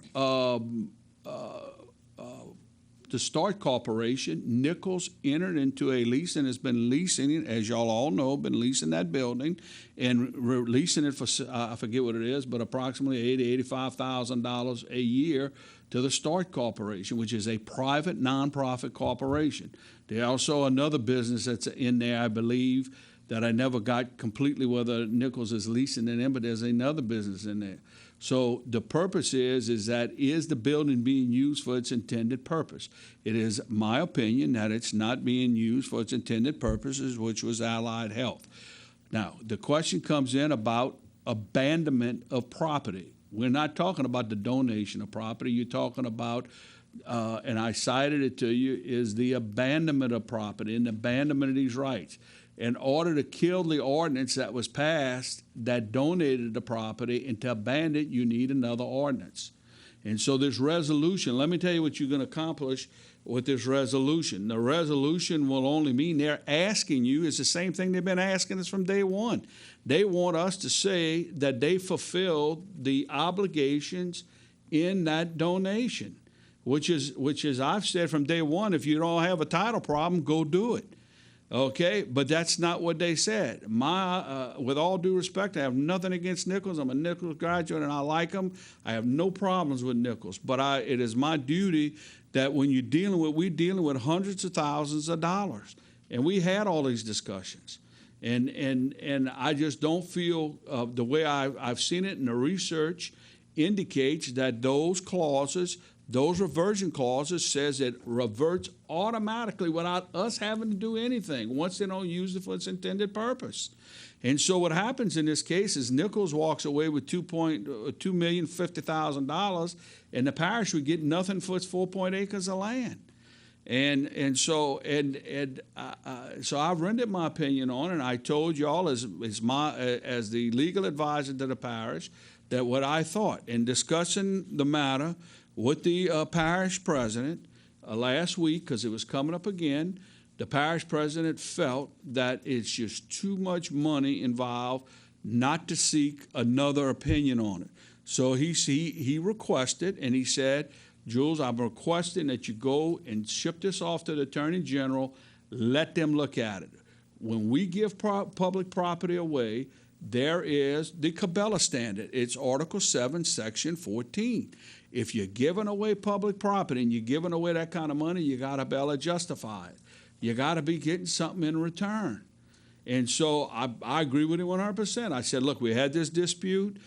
the Start Corporation. Nichols entered into a lease and has been leasing it, as y'all all know, been leasing that building and leasing it for I forget what it is, but approximately $80,000 to $85,000 a year to the Start Corporation, which is a private nonprofit corporation. There's also another business that's in there, I believe, that I never got completely whether Nichols is leasing it in, but there's another business in there. So the purpose is that is the building being used for its intended purpose? It is my opinion that it's not being used for its intended purposes, which was allied health. Now, the question comes in about abandonment of property. We're not talking about the donation of property. You're talking about, and I cited it to you, is the abandonment of property and abandonment of these rights. In order to kill the ordinance that was passed that donated the property and to abandon it, you need another ordinance. And so this resolution, let me tell you what you're going to accomplish with this resolution. The resolution will only mean they're asking you, it's the same thing they've been asking us from day one. They want us to say that they fulfilled the obligations in that donation, which is I've said from day one, if you don't have a title problem, go do it. Okay, but that's not what they said. With all due respect, I have nothing against Nichols. I'm a Nichols graduate and I like him. I have no problems with Nichols, but it is my duty that when we're dealing with hundreds of thousands of dollars, and we had all these discussions, and I just don't feel the way I've seen it in the research indicates that those clauses. Those reversion clauses says it reverts automatically without us having to do anything once they don't use it for its intended purpose. And so what happens in this case is Nichols walks away with $2,050,000, and the parish would get nothing for its 4 acres of land. So I've rendered my opinion on it, and I told y'all as the legal advisor to the parish that what I thought in discussing the matter with the parish president last week, because it was coming up again, the parish president felt that it's just too much money involved not to seek another opinion on it. So he requested, and he said, Jules, I'm requesting that you go and ship this off to the Attorney General, let them look at it. When we give public property away, there is the Cabela Standard. It's Article 7, Section 14. If you're giving away public property and you're giving away that kind of money, you got to be able to justify it. You got to be getting something in return. And so I agree with him 100%. I said, look, we had this dispute.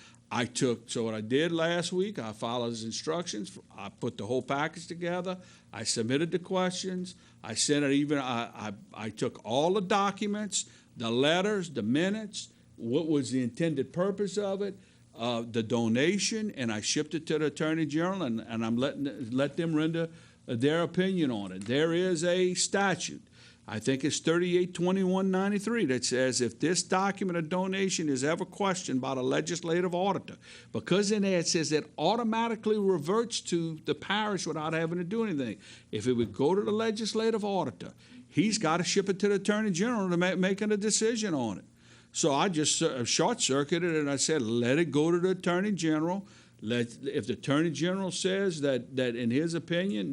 So what I did last week, I followed his instructions. I put the whole package together. I submitted the questions. I sent it I took all the documents, the letters, the minutes, what was the intended purpose of it, the donation, and I shipped it to the Attorney General, and I'm let them render their opinion on it. There is a statute, I think it's 382193, that says if this document of donation is ever questioned by the legislative auditor, because in there it says it automatically reverts to the parish without having to do anything. If it would go to the legislative auditor, he's got to ship it to the Attorney General to making a decision on it. So I just short-circuited it, and I said, let it go to the Attorney General. If the Attorney General says that in his opinion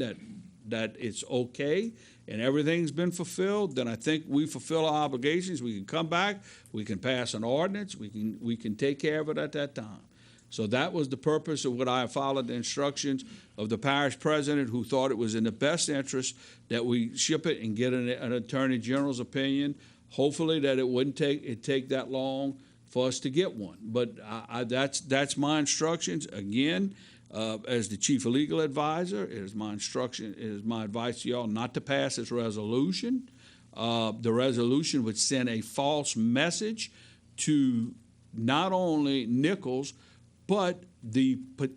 that it's okay and everything's been fulfilled, then I think we fulfill our obligations. We can come back. We can pass an ordinance. We can take care of it at that time. So that was the purpose of what I followed the instructions of the parish president, who thought it was in the best interest that we ship it and get an attorney general's opinion. Hopefully that it wouldn't take that long for us to get one. But that's my instructions. Again, as the chief legal advisor, it is my advice to y'all not to pass this resolution. The resolution would send a false message to not only Nichols, but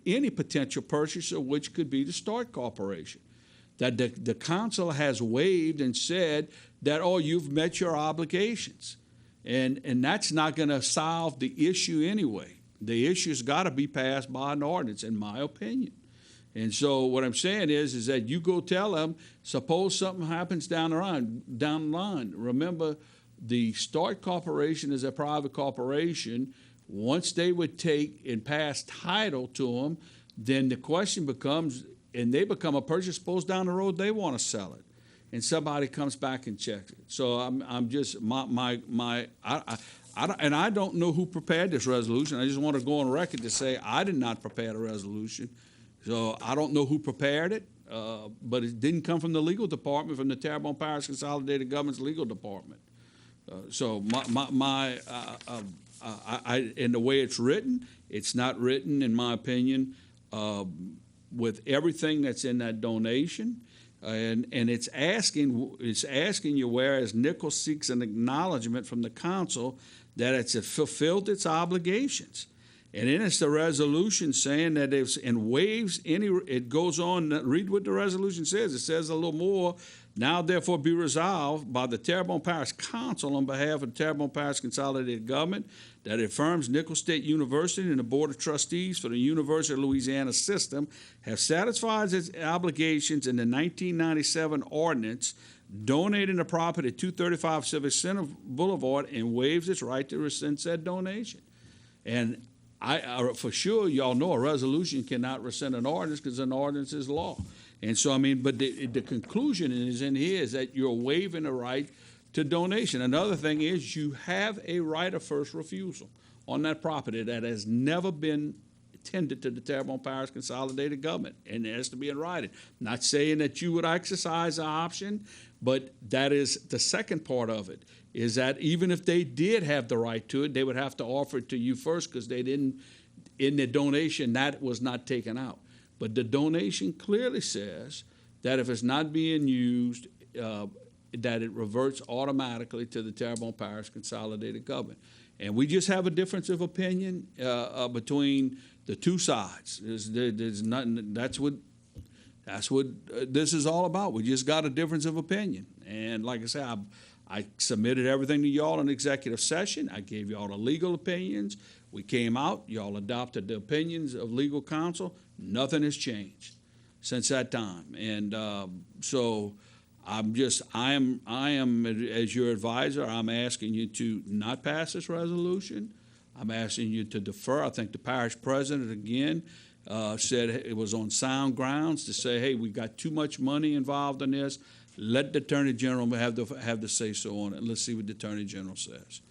any potential purchaser, which could be the Start Corporation. That the council has waived and said that, oh, you've met your obligations. And that's not going to solve the issue anyway. The issue's got to be passed by an ordinance, in my opinion. And so what I'm saying is that you go tell them, suppose something happens down the line. Remember, the Start Corporation is a private corporation. Once they would take and pass title to them, then the question becomes, and they become a purchaser, suppose down the road they want to sell it, and somebody comes back and checks it. So I'm just, and I don't know who prepared this resolution. I just want to go on record to say I did not prepare the resolution. So I don't know who prepared it, but it didn't come from the legal department, from the Terrebonne Parish Consolidated Government's legal department. So in the way it's written, it's not written, in my opinion, with everything that's in that donation. And it's asking you, whereas Nichols seeks an acknowledgement from the council that it's fulfilled its obligations. And then it's the resolution saying that it goes on, read what the resolution says. It says a little more. Now, therefore, be resolved by the Terrebonne Parish Council on behalf of the Terrebonne Parish Consolidated Government that it affirms Nichols State University and the Board of Trustees for the University of Louisiana system have satisfied its obligations in the 1997 ordinance donating the property at 235 Civic Center Boulevard and waives its right to rescind said donation. And for sure, y'all know a resolution cannot rescind an ordinance because an ordinance is law. And so, I mean, but the conclusion is in here is that you're waiving the right to donation. Another thing is you have a right of first refusal on that property that has never been tendered to the Terrebonne Parish Consolidated Government, and it has to be in writing. Not saying that you would exercise the option, but that is the second part of it, is that even if they did have the right to it, they would have to offer it to you first because they didn't, in the donation, that was not taken out. But the donation clearly says that if it's not being used, that it reverts automatically to the Terrebonne Parish Consolidated Government. And we just have a difference of opinion between the two sides. There's nothing. That's what this is all about. We just got a difference of opinion. And like I said, I submitted everything to y'all in executive session. I gave y'all the legal opinions. We came out. Y'all adopted the opinions of legal counsel. Nothing has changed since that time. And so I am, as your advisor, I'm asking you to not pass this resolution. I'm asking you to defer. I think the parish president, again, said it was on sound grounds to say, hey, we got too much money involved in this. Let the Attorney General have the say-so on it. Let's see what the Attorney General says.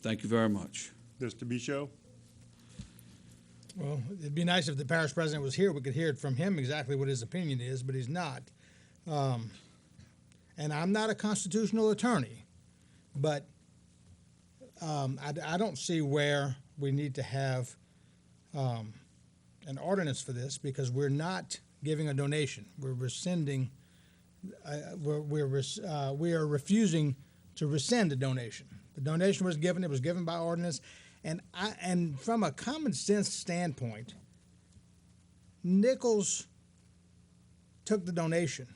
Thank you very much. Mr. Bichot? Well, it'd be nice if the parish president was here. We could hear it from him exactly what his opinion is, but he's not. And I'm not a constitutional attorney, but I don't see where we need to have an ordinance for this, because we're not giving a donation. We're rescinding. We are refusing to rescind the donation. The donation was given. It was given by ordinance. And from a common sense standpoint, Nichols took the donation.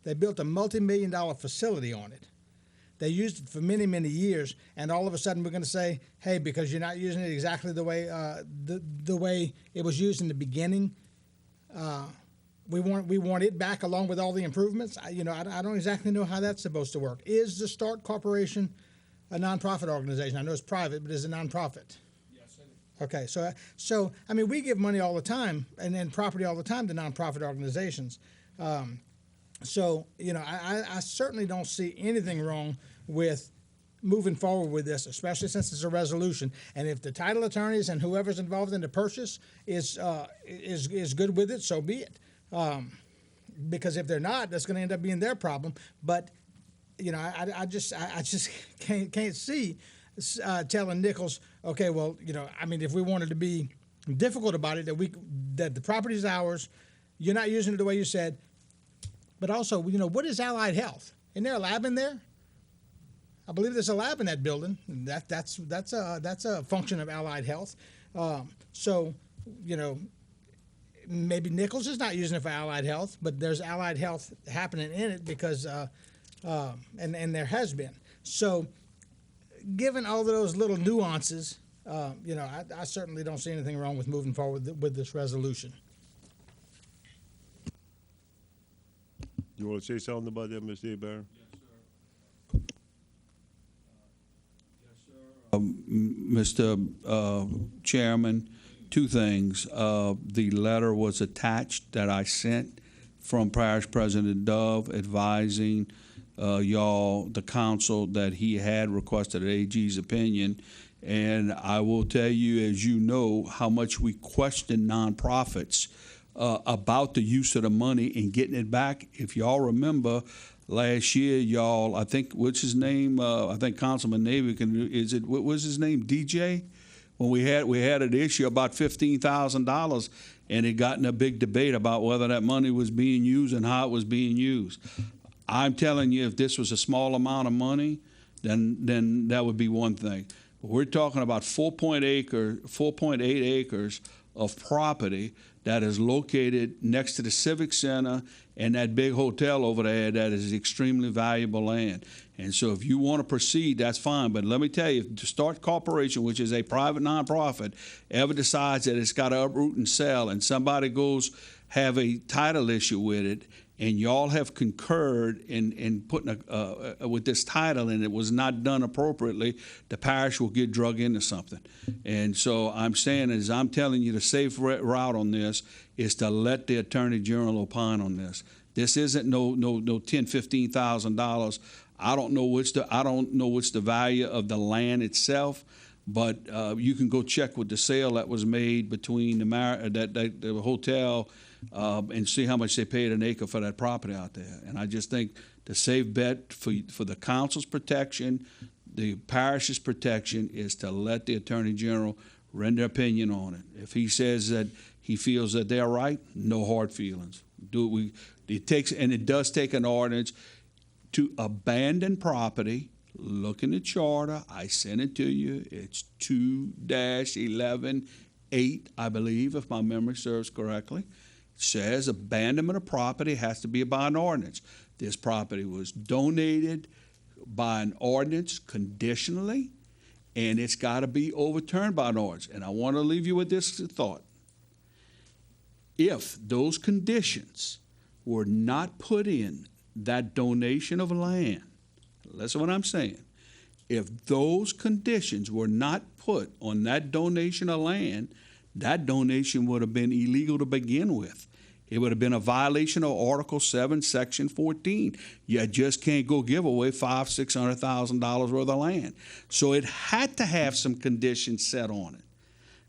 They built a multi-million-dollar facility on it. They used it for many, many years, and all of a sudden we're going to say, hey, because you're not using it exactly the way the way it was used in the beginning, we want it back along with all the improvements. I don't exactly know how that's supposed to work. Is the Start Corporation a nonprofit organization? I know it's private, but is it a nonprofit? Yes, it is. Okay, so I mean, we give money all the time and property all the time to nonprofit organizations. So I certainly don't see anything wrong with moving forward with this, especially since it's a resolution. And if the title attorneys and whoever's involved in the purchase is good with it, so be it. Because if they're not, that's going to end up being their problem. But you know, I just can't see telling Nichols, okay, well, you know, I mean, if we wanted to be difficult about it, that the property's ours, you're not using it the way you said, but also, you know, what is Allied Health? Isn't there a lab in there? I believe there's a lab in that building. That's a function of Allied Health. So, you know, maybe Nichols is not using it for Allied Health, but there's Allied Health happening in it because, and there has been. So, given all of those little nuances, you know, I certainly don't see anything wrong with moving forward with this resolution. You want to say something about that, Mr. Barron? Mr. Chairman, two things. The letter was attached that I sent from Parish President Dove advising y'all, the council, that he had requested an AG's opinion. And I will tell you, as you know, how much we question nonprofits about the use of the money and getting it back. If y'all remember, last year, y'all, I think, what's his name? I think Councilman Navy what was his name? DJ? When we had an issue about $15,000, and it got in a big debate about whether that money was being used and how it was being used. I'm telling you, if this was a small amount of money, then that would be one thing. But we're talking about 4.8 acres of property that is located next to the Civic Center and that big hotel over there that is extremely valuable land. And so if you want to proceed, that's fine. But let me tell you, if the Start Corporation, which is a private nonprofit, ever decides that it's got to uproot and sell, and somebody goes have a title issue with it, and y'all have concurred in putting with this title, and it was not done appropriately, the parish will get drug into something. And so I'm saying, as I'm telling you, the safe route on this is to let the Attorney General opine on this. This isn't no $10,000-$15,000. I don't know what's the value of the land itself, but you can go check with the sale that was made between the hotel. And see how much they paid an acre for that property out there. And I just think the safe bet for the council's protection, the parish's protection, is to let the Attorney General render opinion on it. If he says that he feels that they're right, no hard feelings. It does take an ordinance to abandon property. Look in the charter. I sent it to you. It's 2-11-8, I believe, if my memory serves correctly. Says abandonment of property has to be by an ordinance. This property was donated by an ordinance conditionally, and it's got to be overturned by an ordinance. And I want to leave you with this thought. If those conditions were not put in that donation of land, listen to what I'm saying. If those conditions were not put on that donation of land, that donation would have been illegal to begin with. It would have been a violation of Article 7, Section 14. You just can't go give away $500,000-$600,000 worth of land. So it had to have some conditions set on it.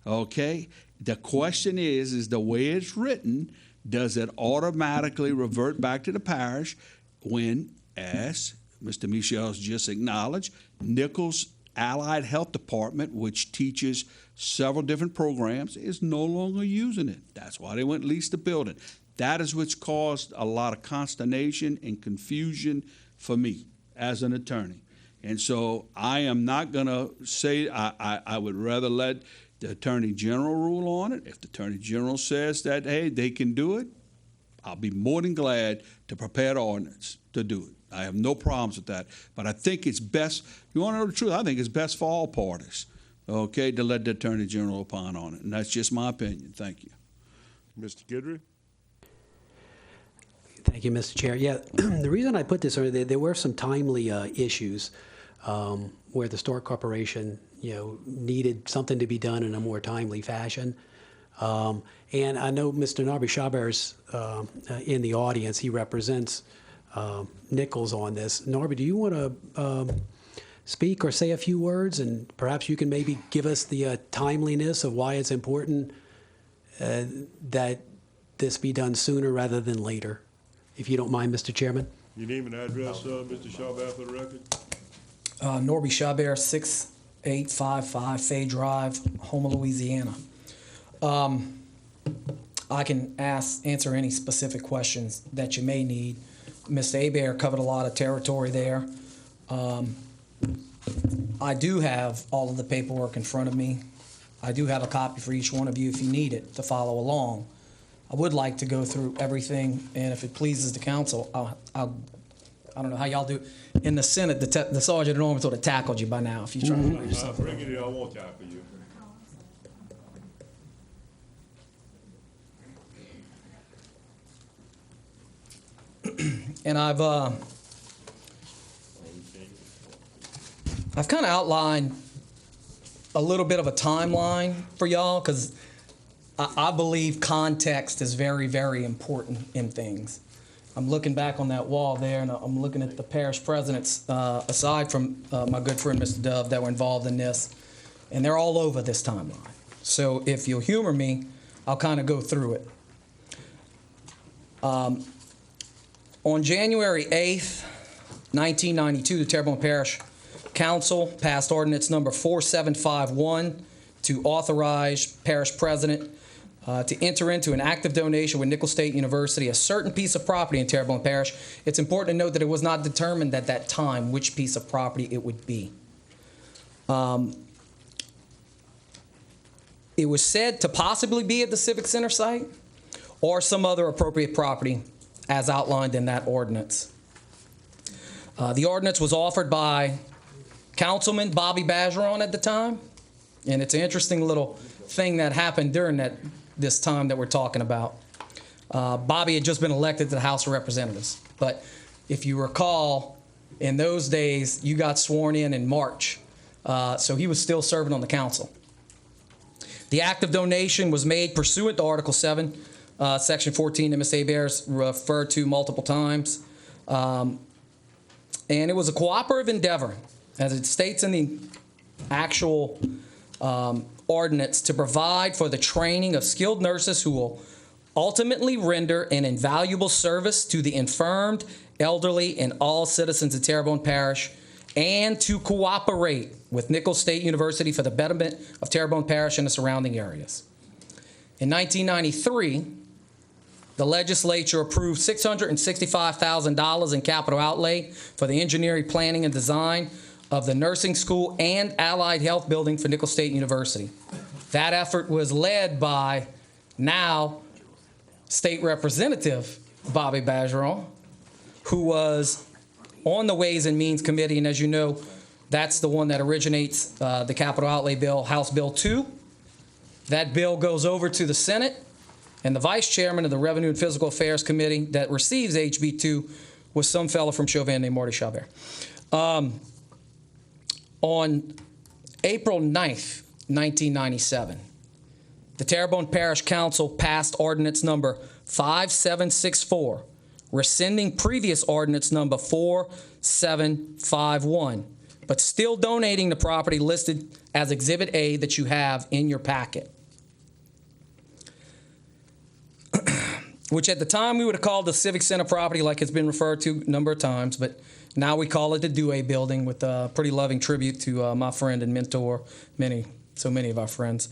Okay? The question is the way it's written, does it automatically revert back to the parish when, as Mr. Michel's just acknowledged, Nichols Allied Health Department, which teaches several different programs, is no longer using it. That's why they went and leased the building. That is what's caused a lot of consternation and confusion for me as an attorney. And so I am not going to say, I would rather let the Attorney General rule on it. If the Attorney General says that, hey, they can do it, I'll be more than glad to prepare the ordinance to do it. I have no problems with that. But I think it's best, you want to know the truth, I think it's best for all parties, okay, to let the Attorney General opine on it. And that's just my opinion. Thank you. Mr. Guidry? Thank you, Mr. Chair. Yeah, the reason I put this on, there were some timely issues where the Stork Corporation, needed something to be done in a more timely fashion. And I know Mr. Narby Shaber's in the audience. He represents Nichols on this. Narby, do you want to speak or say a few words, and perhaps you can maybe give us the timeliness of why it's important that this be done sooner rather than later, if you don't mind, Mr. Chairman. Your name and address, Mr. Chabert, for the record? Norby Chabert, 6855 Fay Drive, Houma, Louisiana. I can answer any specific questions that you may need. Mr. Hebert covered a lot of territory there. I do have all of the paperwork in front of me. I do have a copy for each one of you if you need it to follow along. I would like to go through everything, and if it pleases the council, I don't know how y'all do. In the Senate, the sergeant at arms would have tackled you by now if you try to do yourself. Bring it in, I won't tackle you. And I've kind of outlined a little bit of a timeline for y'all because I believe context is very, very important in things. I'm looking back on that wall there, and I'm looking at the parish presidents, aside from my good friend Mr. Dove, that were involved in this, and they're all over this timeline. So if you'll humor me, I'll kind of go through it. On January 8th, 1992, the Terrebonne Parish Council passed ordinance number 4751 to authorize parish president to enter into an active donation with Nicholls State University a certain piece of property in Terrebonne Parish. It's important to note that it was not determined at that time which piece of property it would be. It was said to possibly be at the Civic Center site or some other appropriate property as outlined in that ordinance. The ordinance was offered by Councilman Bobby Bergeron at the time, and it's an interesting little thing that happened during this time that we're talking about. Bobby had just been elected to the House of Representatives, but if you recall, in those days, you got sworn in March, so he was still serving on the council. The act of donation was made pursuant to Article 7, Section 14 that Ms. Hebert's referred to multiple times. And it was a cooperative endeavor, as it states in the actual ordinance, to provide for the training of skilled nurses who will ultimately render an invaluable service to the infirmed, elderly, and all citizens of Terrebonne Parish, and to cooperate with Nicholls State University for the betterment of Terrebonne Parish and the surrounding areas. In 1993, the legislature approved $665,000 in capital outlay for the engineering, planning, and design of the nursing school and allied health building for Nicholls State University. That effort was led by now State Representative Bobby Bergeron, who was on the Ways and Means Committee, and as you know, that's the one that originates the capital outlay bill, House Bill 2. That bill goes over to the Senate, and the vice chairman of the Revenue and Physical Affairs Committee that receives HB 2 was some fellow from Chauvin named Marty Chabert. On April 9th, 1997, the Terrebonne Parish Council passed ordinance number 5764, rescinding previous ordinance number 4751, but still donating the property listed as Exhibit A that you have in your packet, which at the time we would have called the Civic Center property, like it's been referred to a number of times, but now we call it the Dewey Building, with a pretty loving tribute to my friend and mentor, so many of our friends,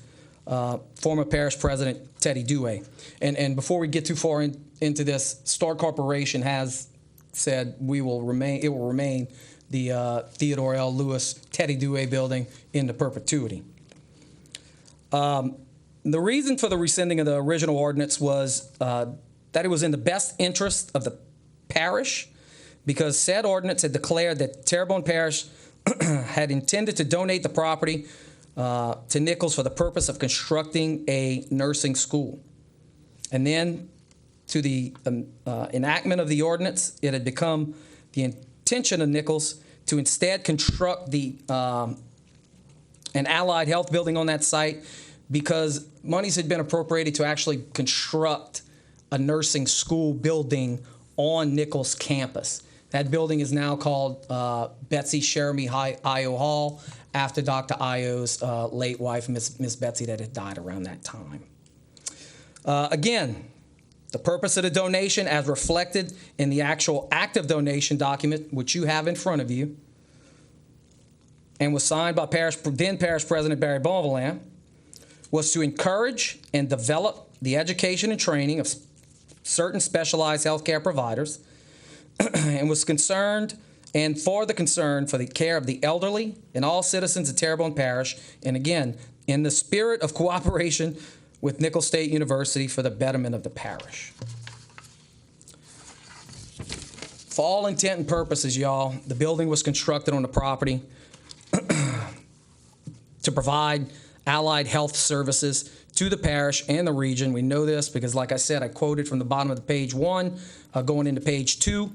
former parish president Teddy Dewey. And before we get too far into this, Star Corporation has said it will remain the Theodore L. Lewis Teddy Dewey Building into perpetuity. The reason for the rescinding of the original ordinance was that it was in the best interest of the parish, because said ordinance had declared that Terrebonne Parish had intended to donate the property to Nicholls for the purpose of constructing a nursing school. And then to the enactment of the ordinance, it had become the intention of Nicholls to instead construct an allied health building on that site, because monies had been appropriated to actually construct a nursing school building on Nicholls campus. That building is now called Betsy Sheremy Io Hall, after Dr. Io's late wife, Miss Betsy, that had died around that time. Again, the purpose of the donation, as reflected in the actual act of donation document, which you have in front of you, and was signed by then Parish President Barry Bonvillain, was to encourage and develop the education and training of certain specialized healthcare providers, and was concerned and for the care of the elderly and all citizens of Terrebonne Parish, and again, in the spirit of cooperation with Nicholls State University for the betterment of the parish. For all intent and purposes, y'all, the building was constructed on the property to provide allied health services to the parish and the region. We know this because, like I said, I quoted from the bottom of the page 1, going into page 2.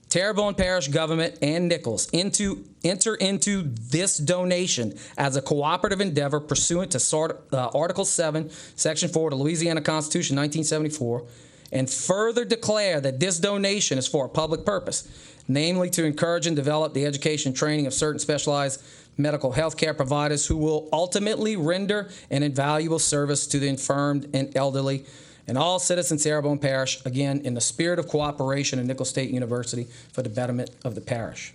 Terrebonne Parish government and Nicholls enter into this donation as a cooperative endeavor pursuant to Article 7, Section 4 of the Louisiana Constitution, 1974, and further declare that this donation is for a public purpose, namely to encourage and develop the education and training of certain specialized medical health care providers who will ultimately render an invaluable service to the infirmed and elderly and all citizens of Terrebonne Parish, again, in the spirit of cooperation at Nicholls State University for the betterment of the parish.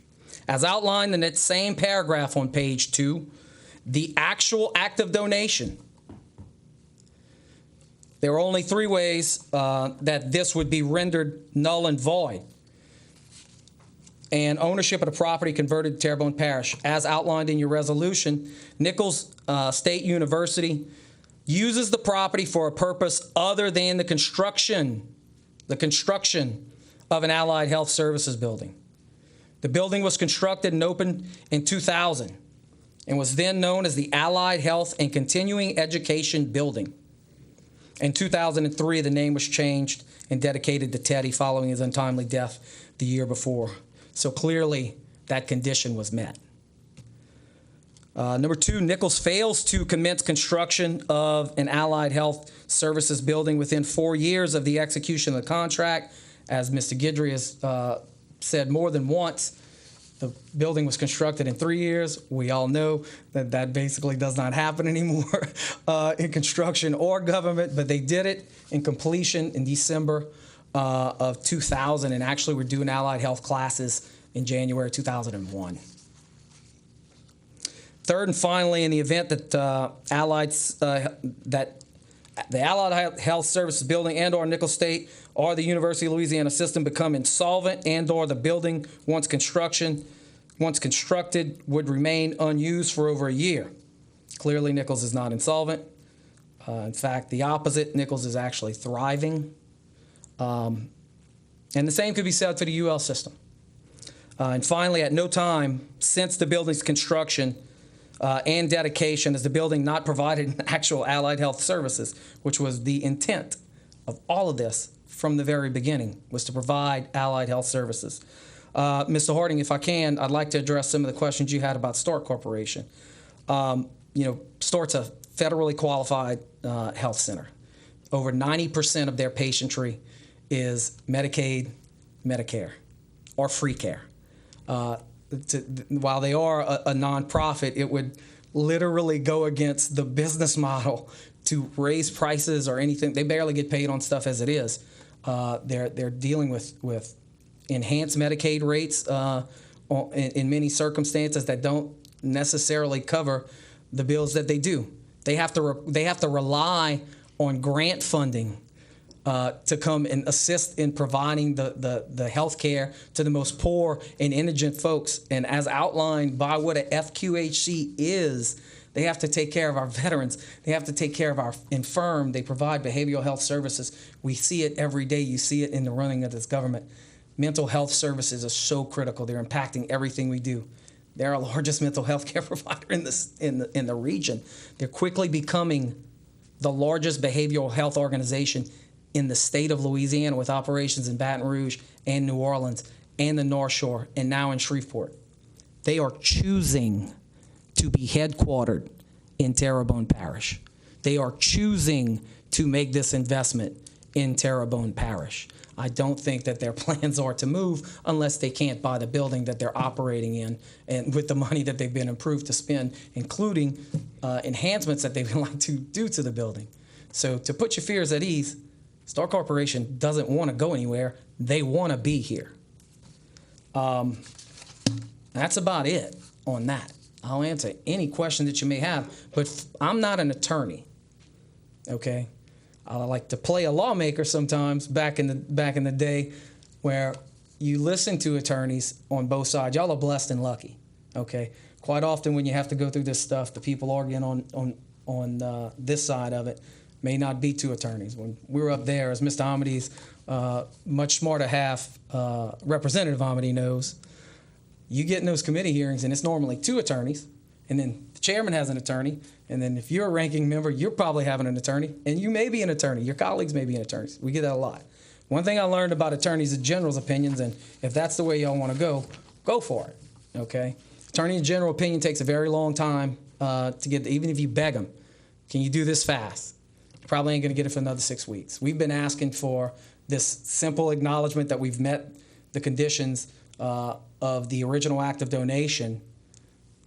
As outlined in that same paragraph on page 2, the actual act of donation, there are only 3 ways that this would be rendered null and void. And ownership of the property converted to Terrebonne Parish. As outlined in your resolution, Nicholls State University uses the property for a purpose other than the construction of an allied health services building. The building was constructed and opened in 2000 and was then known as the Allied Health and Continuing Education Building. In 2003, the name was changed and dedicated to Teddy following his untimely death the year before. So clearly, that condition was met. Number 2, Nicholls fails to commence construction of an allied health services building within 4 years of the execution of the contract. As Mr. Guidry has said more than once, the building was constructed in 3 years. We all know that that basically does not happen anymore in construction or government, but they did it in completion in December of 2000, and actually we're doing allied health classes in January 2001. Third and finally, in the event that the Allied Health Services building and/or Nicholls State or the University of Louisiana system become insolvent and/or the building, once constructed, would remain unused for over a year. Clearly, Nicholls is not insolvent. In fact, the opposite, Nicholls is actually thriving. And the same could be said for the UL system. And finally, at no time since the building's construction and dedication has the building not provided actual allied health services, which was the intent of all of this from the very beginning, was to provide allied health services. Mr. Harding, if I can, I'd like to address some of the questions you had about Stort Corporation. Stort's a federally qualified health center. Over 90% of their patientry is Medicaid, Medicare, or free care. While they are a nonprofit, it would literally go against the business model to raise prices or anything. They barely get paid on stuff as it is. They're dealing with enhanced Medicaid rates in many circumstances that don't necessarily cover the bills that they do. They have to rely on grant funding to come and assist in providing the health care to the most poor and indigent folks. And as outlined by what a FQHC is, they have to take care of our veterans. They have to take care of our infirm. They provide behavioral health services. We see it every day. You see it in the running of this government. Mental health services are so critical. They're impacting everything we do. They're our largest mental health care provider in the region. They're quickly becoming the largest behavioral health organization in the state of Louisiana, with operations in Baton Rouge and New Orleans and the North Shore and now in Shreveport. They are choosing to be headquartered in Terrebonne Parish. They are choosing to make this investment in Terrebonne Parish. I don't think that their plans are to move unless they can't buy the building that they're operating in, and with the money that they've been approved to spend, including enhancements that they would like to do to the building. So to put your fears at ease, Star Corporation doesn't want to go anywhere. They want to be here. That's about it on that. I'll answer any question that you may have, but I'm not an attorney, okay? I like to play a lawmaker sometimes back in the day where you listen to attorneys on both sides. Y'all are blessed and lucky, okay? Quite often when you have to go through this stuff, the people arguing on this side of it may not be two attorneys. When we're up there, as Mr. Amede's much smarter half, Representative Amede knows, you get in those committee hearings and it's normally two attorneys, and then the chairman has an attorney, and then if you're a ranking member, you're probably having an attorney, and you may be an attorney. Your colleagues may be an attorney. We get that a lot. One thing I learned about attorneys in general's opinions, and if that's the way y'all want to go for it, okay? Attorney in general opinion takes a very long time to get, even if you beg them, can you do this fast? Probably ain't going to get it for another 6 weeks. We've been asking for this simple acknowledgement that we've met the conditions of the original act of donation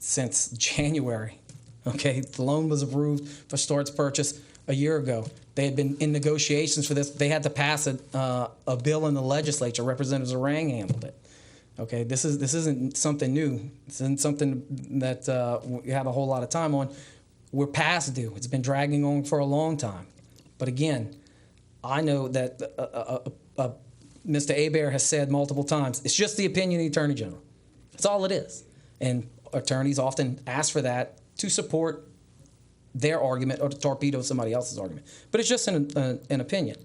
since January. Okay, the loan was approved for Start's purchase a year ago. They had been in negotiations for this. They had to pass a bill in the legislature. Representative Zarang handled it. Okay, this isn't something new. This isn't something that we have a whole lot of time on. We're past due. It's been dragging on for a long time. But again, I know that Mr. Hebert has said multiple times, it's just the opinion of the Attorney General. That's all it is. And attorneys often ask for that to support their argument or to torpedo somebody else's argument. But it's just an opinion.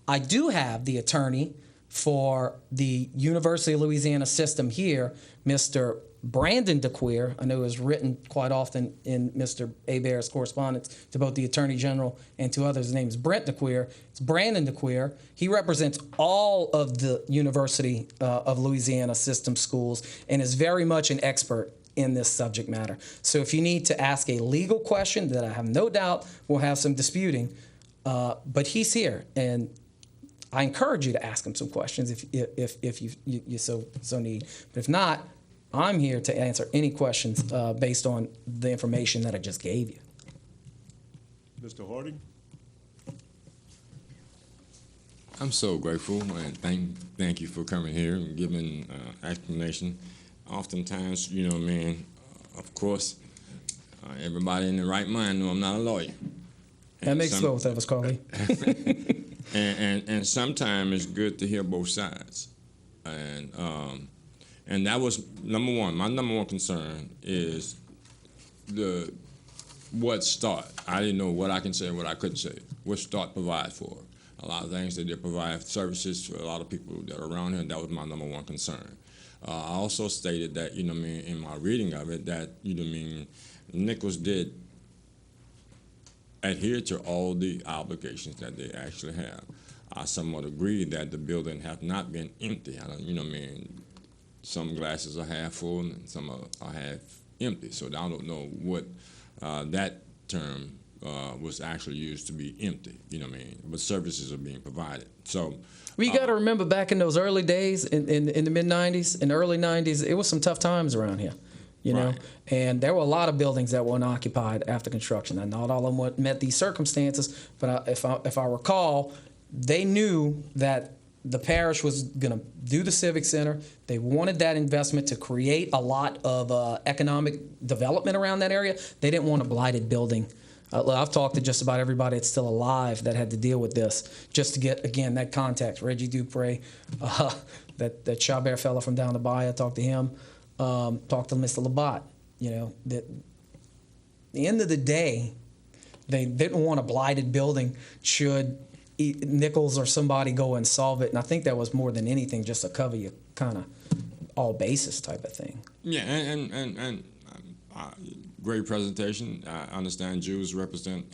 I do have the attorney for the University of Louisiana system here, Mr. Brandon DeQueer. I know is written quite often in Mr. Hebert's correspondence to both the Attorney General and to others. His name is Brent DeQueer. It's Brandon DeQueer. He represents all of the University of Louisiana system schools and is very much an expert in this subject matter. So if you need to ask a legal question that I have no doubt will have some disputing, but he's here, and I encourage you to ask him some questions if you so need. But if not, I'm here to answer any questions based on the information that I just gave you. Mr. Harding? I'm so grateful and thank you for coming here and giving explanation. Oftentimes, you know, man, of course, everybody in the right mind know I'm not a lawyer. That makes both of us, Carly. and sometimes it's good to hear both sides. And that was number one. My number one concern is what START. I didn't know what I can say and what I couldn't say. What START provides for. A lot of things that they provide services for a lot of people that are around here. That was my number one concern. I also stated that, you know what I mean, in my reading of it, that, you know what I mean, Nichols did adhere to all the obligations that they actually have. I somewhat agree that the building has not been empty. You know what I mean, some glasses are half full and some are half empty. So I don't know what that term was actually used to be empty, you know what I mean, but services are being provided. So well, you got to remember back in those early days, in the mid-'90s, in the early '90s, it was some tough times around here, you know, and there were a lot of buildings that were unoccupied after construction. And not all of them met these circumstances, but if I recall, they knew that the parish was going to do the Civic Center. They wanted that investment to create a lot of economic development around that area. They didn't want a blighted building. I've talked to just about everybody that's still alive that had to deal with this, just to get, again, that context. Reggie Dupre, that Chabert fellow from down the bay, I talked to him. Talked to Mr. Labatt. You know, that at the end of the day, they didn't want a blighted building should Nichols or somebody go and solve it. And I think that was more than anything just to cover your kind of all bases type of thing. Yeah, and great presentation. I understand Jews represent,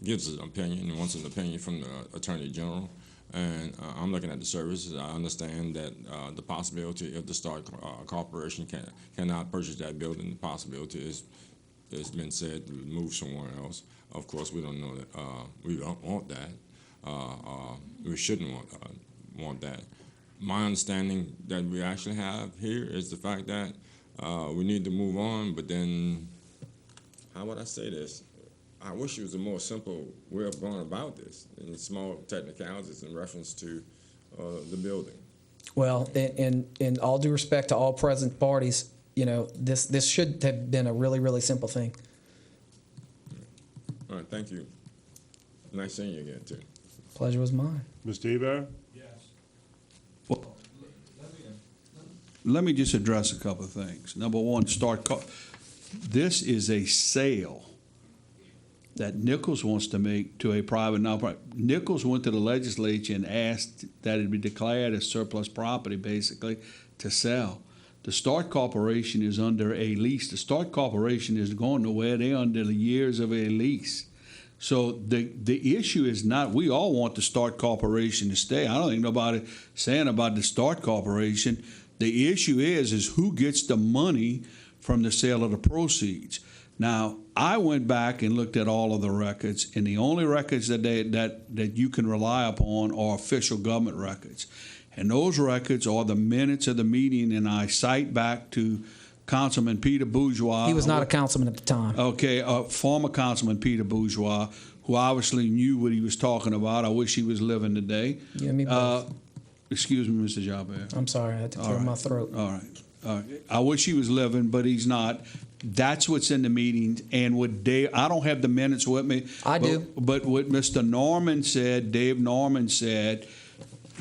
gives an opinion and wants an opinion from the Attorney General. And I'm looking at the services. I understand that the possibility if the START Corporation cannot purchase that building, the possibility is, it's been said, to move somewhere else. Of course, we don't know that. We don't want that. we shouldn't want that. My understanding that we actually have here is the fact that we need to move on, but then, how would I say this? I wish it was a more simple way of going about this, in small technicalities in reference to the building. Well, in all due respect to all present parties, this should have been a really, really simple thing. All right, thank you. Nice seeing you again, too. Pleasure was mine. Mr. Hebert? Let me just address a couple of things. Number one, this is a sale that Nichols wants to make to a private nonprofit. Nichols went to the legislature and asked that it be declared as surplus property, basically, to sell. The Start Corporation is under a lease. The Start Corporation is going nowhere. They're under the years of a lease. So the issue is not, we all want the Start Corporation to stay. I don't think nobody saying about the Start Corporation. The issue is who gets the money from the sale of the proceeds. Now, I went back and looked at all of the records, and the only records that you can rely upon are official government records. And those records are the minutes of the meeting, and I cite back to Councilman Peter Bourgeois. He was not a councilman at the time. Okay, former Councilman Peter Bourgeois, who obviously knew what he was talking about. I wish he was living today. Yeah, me both. Excuse me, Mr. Javert. I'm sorry, I had to clear my throat. All right. I wish he was living, but he's not. That's what's in the meetings, and what I don't have the minutes with me. I do. But what Mr. Norman said, Dave Norman said,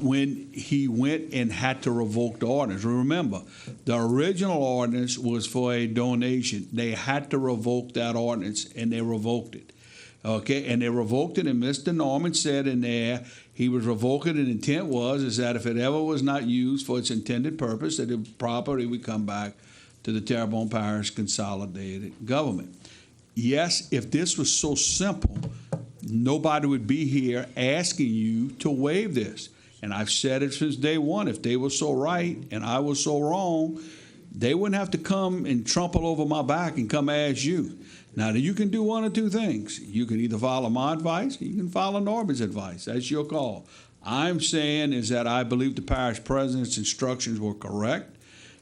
when he went and had to revoke the ordinance. Remember, the original ordinance was for a donation. They had to revoke that ordinance, and they revoked it. Okay, and they revoked it, and Mr. Norman said in there he was revoking it. The intent is that if it ever was not used for its intended purpose, that the property would come back to the Terrebonne Parish consolidated government. Yes, if this was so simple, nobody would be here asking you to waive this. And I've said it since day one. If they were so right and I was so wrong, they wouldn't have to come and trample over my back and come ask you. Now, you can do one of two things. You can either follow my advice or you can follow Norman's advice. That's your call. I'm saying is that I believe the parish president's instructions were correct,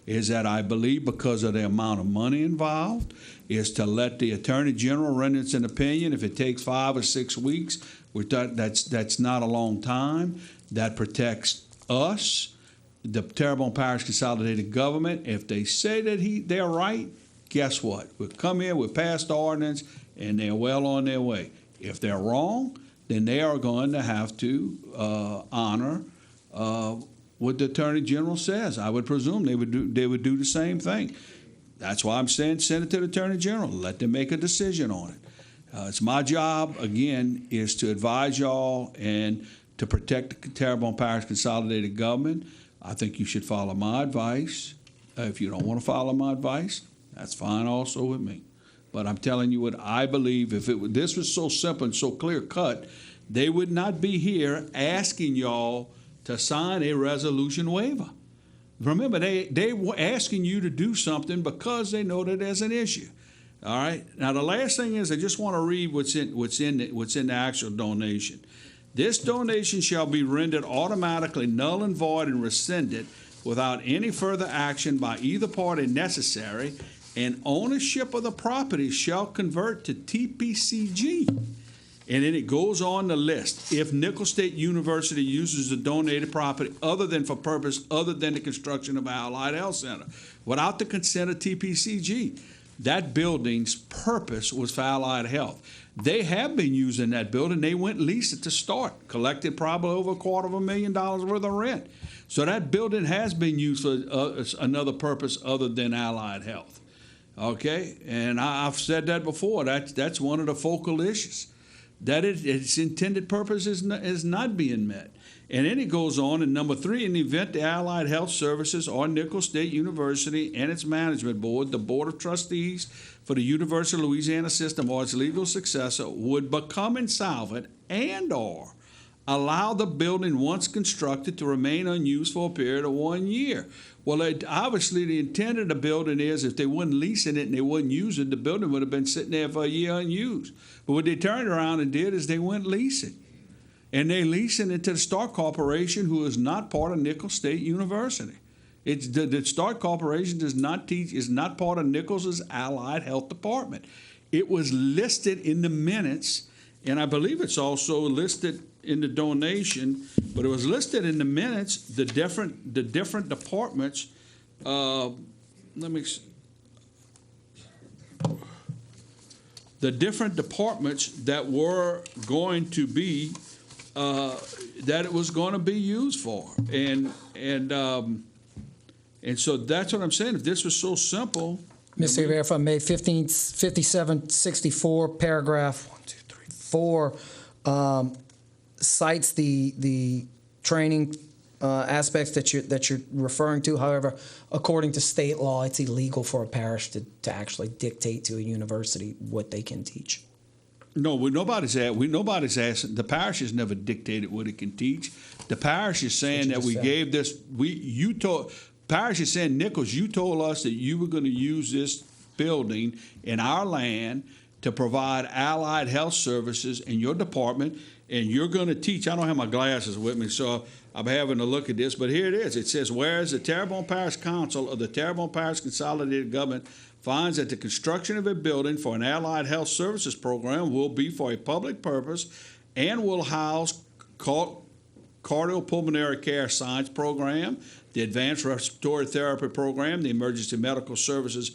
is that I believe because of the amount of money involved, is to let the Attorney General render its an opinion. If it takes 5 or 6 weeks, that's not a long time. That protects us, the Terrebonne Parish Consolidated Government. If they say that they're right, guess what? We'll come here, we'll pass the ordinance, and they're well on their way. If they're wrong, then they are going to have to honor what the Attorney General says. I would presume they would do the same thing. That's why I'm saying send it to the Attorney General. Let them make a decision on it. It's my job, again, is to advise y'all and to protect the Terrebonne Parish Consolidated Government. I think you should follow my advice. If you don't want to follow my advice, that's fine also with me. But I'm telling you what I believe. If this was so simple and so clear cut, they would not be here asking y'all to sign a resolution waiver. Remember, they were asking you to do something because they know that there's an issue. All right. Now the last thing is I just want to read what's in the actual donation. This donation shall be rendered automatically null and void and rescinded without any further action by either party necessary, and ownership of the property shall convert to TPCG. And then it goes on the list. If Nicholls State University uses the donated property other than for purpose other than the construction of Allied Health Center, without the consent of TPCG, that building's purpose was for Allied Health. They have been using that building. They went and leased it to start, collected probably over $250,000 worth of rent. So that building has been used for another purpose other than Allied Health. Okay, and I've said that before. That's one of the focal issues. That its intended purpose is not being met. And then it goes on in number 3, in the event the Allied Health Services or Nicholls State University and its management board, the Board of Trustees for the University of Louisiana system or its legal successor would become insolvent and or allow the building once constructed to remain unused for a period of 1 year. Well, obviously the intent of the building is if they weren't leasing it and they wouldn't use it, the building would have been sitting there for a year unused. But what they turned around and did is they went leasing. and they leasing it to the Stark Corporation, who is not part of Nichols State University. It's the Stark Corporation is not part of Nichols's Allied Health Department. It was listed in the minutes, and I believe it's also listed in the donation, but it was listed in the minutes, the different departments. The different departments that were going to be, that it was going to be used for. And so that's what I'm saying. If this was so simple. Mr. Abear, if I may, 5764, paragraph 4, cites the training aspects that you're referring to. However, according to state law, it's illegal for a parish to actually dictate to a university what they can teach. No, nobody's asking. The parish has never dictated what it can teach. The parish is saying that we gave this. Parish is saying, Nichols, you told us that you were going to use this building in our land to provide allied health services in your department, and you're going to teach. I don't have my glasses with me, so I'm having to look at this, but here it is. It says, whereas the Terrebonne Parish Council of the Terrebonne Parish Consolidated Government finds that the construction of a building for an allied health services program will be for a public purpose and will house cardiopulmonary care science program, the advanced respiratory therapy program, the emergency medical services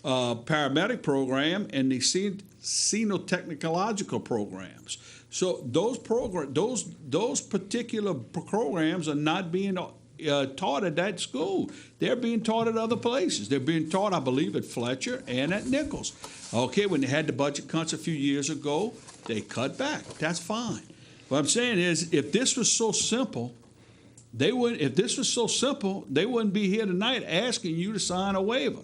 paramedic program, and the xenotechnological programs. So those particular programs are not being taught at that school. They're being taught at other places. They're being taught, I believe, at Fletcher and at Nichols. Okay, when they had the budget cuts a few years ago, they cut back. That's fine. What I'm saying is, if this was so simple, they wouldn't be here tonight asking you to sign a waiver.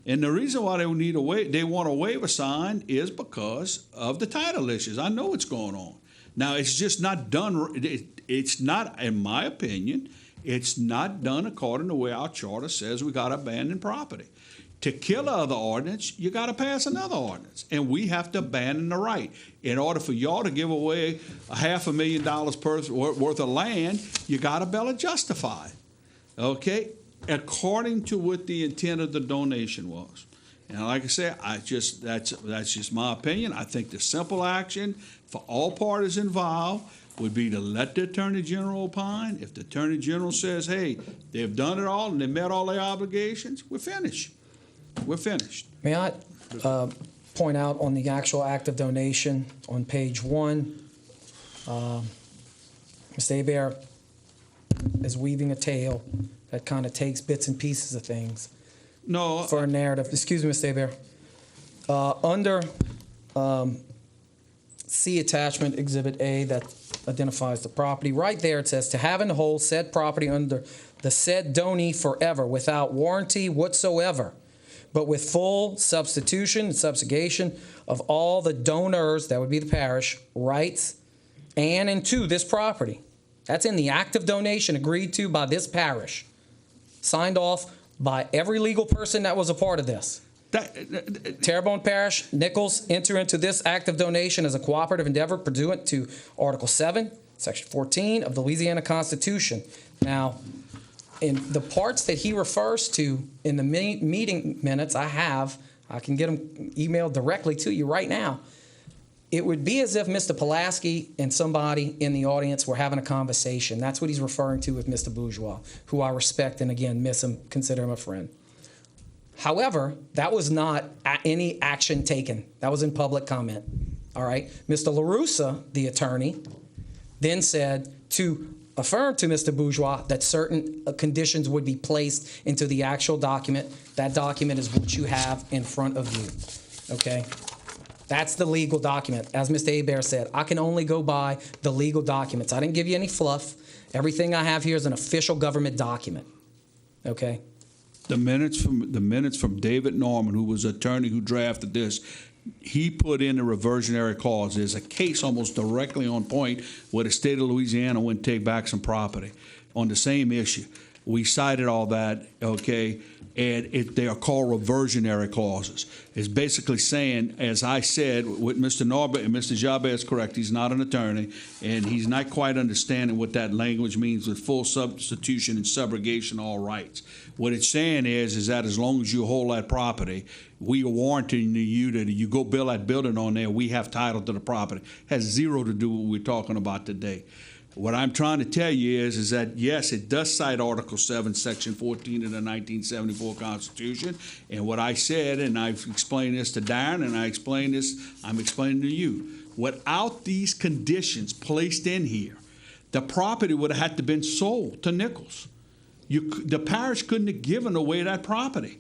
And the reason why they want a waiver signed is because of the title issues. I know what's going on. Now, it's just not done. It's not, in my opinion, it's not done according to the way our charter says we got to abandon property. To kill another ordinance, you got to pass another ordinance, and we have to abandon the right. In order for y'all to give away $500,000 worth of land, you got to be able to justify it, okay? According to what the intent of the donation was. And like I said, that's just my opinion. I think the simple action for all parties involved would be to let the Attorney General opine. If the Attorney General says, hey, they've done it all and they met all their obligations, we're finished. We're finished. May I point out on the actual act of donation on page 1, Mr. Abear is weaving a tale that kind of takes bits and pieces of things for a narrative. Excuse me, Mr. Abear. Under C attachment Exhibit A that identifies the property, right there it says, to have and hold said property under the said donee forever without warranty whatsoever, but with full substitution and subjugation of all the donors, that would be the parish, rights and into this property. That's in the act of donation agreed to by this parish, signed off by every legal person that was a part of this. Terrebonne Parish, Nichols, enter into this act of donation as a cooperative endeavor pursuant to Article 7, Section 14 of the Louisiana Constitution. Now, in the parts that he refers to in the meeting minutes, I can get them emailed directly to you right now. It would be as if Mr. Pulaski and somebody in the audience were having a conversation. That's what he's referring to with Mr. Bourgeois, who I respect and, again, miss him, consider him a friend. However, that was not any action taken. That was in public comment. All right? Mr. LaRussa, the attorney, then said to affirm to Mr. Bourgeois that certain conditions would be placed into the actual document. That document is what you have in front of you. Okay? That's the legal document. As Mr. Abear said, I can only go by the legal documents. I didn't give you any fluff. Everything I have here is an official government document. Okay? The minutes from David Norman, who was attorney who drafted this, he put in a reversionary clause. There's a case almost directly on point where the state of Louisiana went and take back some property on the same issue. We cited all that, okay, and they are called reversionary clauses. It's basically saying, as I said, with Mr. Norbert, and Mr. Jabez is correct, he's not an attorney, and he's not quite understanding what that language means with full substitution and subrogation of all rights. What it's saying is that as long as you hold that property, we are warranting you that you go build that building on there, we have title to the property. Has zero to do with what we're talking about today. What I'm trying to tell you is that, yes, it does cite Article 7, Section 14 of the 1974 Constitution. And what I said, and I've explained this to Darren, and I'm explaining to you. Without these conditions placed in here, the property would have had to been sold to Nichols. The parish couldn't have given away that property.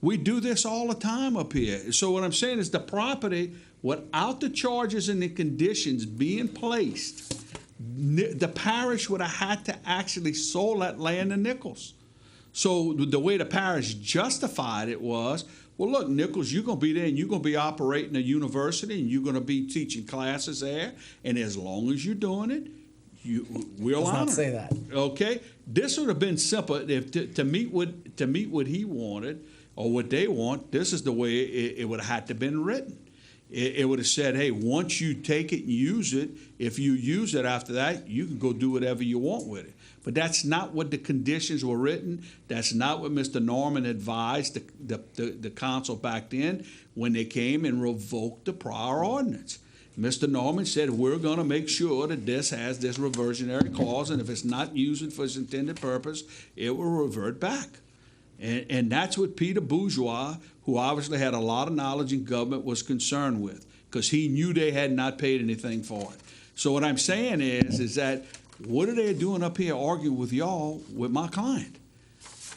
We do this all the time up here. So what I'm saying is the property, without the charges and the conditions being placed, the parish would have had to actually sold that land to Nichols. So the way the parish justified it was, well, look, Nichols, you're going to be there and you're going to be operating a university and you're going to be teaching classes there. And as long as you're doing it, we'll honor it. Does not say that. Okay? This would have been simple if to meet what he wanted or what they want. This is the way it would have had to have been written. It would have said, hey, once you take it and use it, if you use it after that, you can go do whatever you want with it. But that's not what the conditions were written. That's not what Mr. Norman advised the council back then when they came and revoked the prior ordinance. Mr. Norman said, we're going to make sure that this has this reversionary clause, and if it's not used for its intended purpose, it will revert back. And that's what Peter Bourgeois, who obviously had a lot of knowledge in government, was concerned with, because he knew they had not paid anything for it. So what I'm saying is that what are they doing up here arguing with y'all with my client?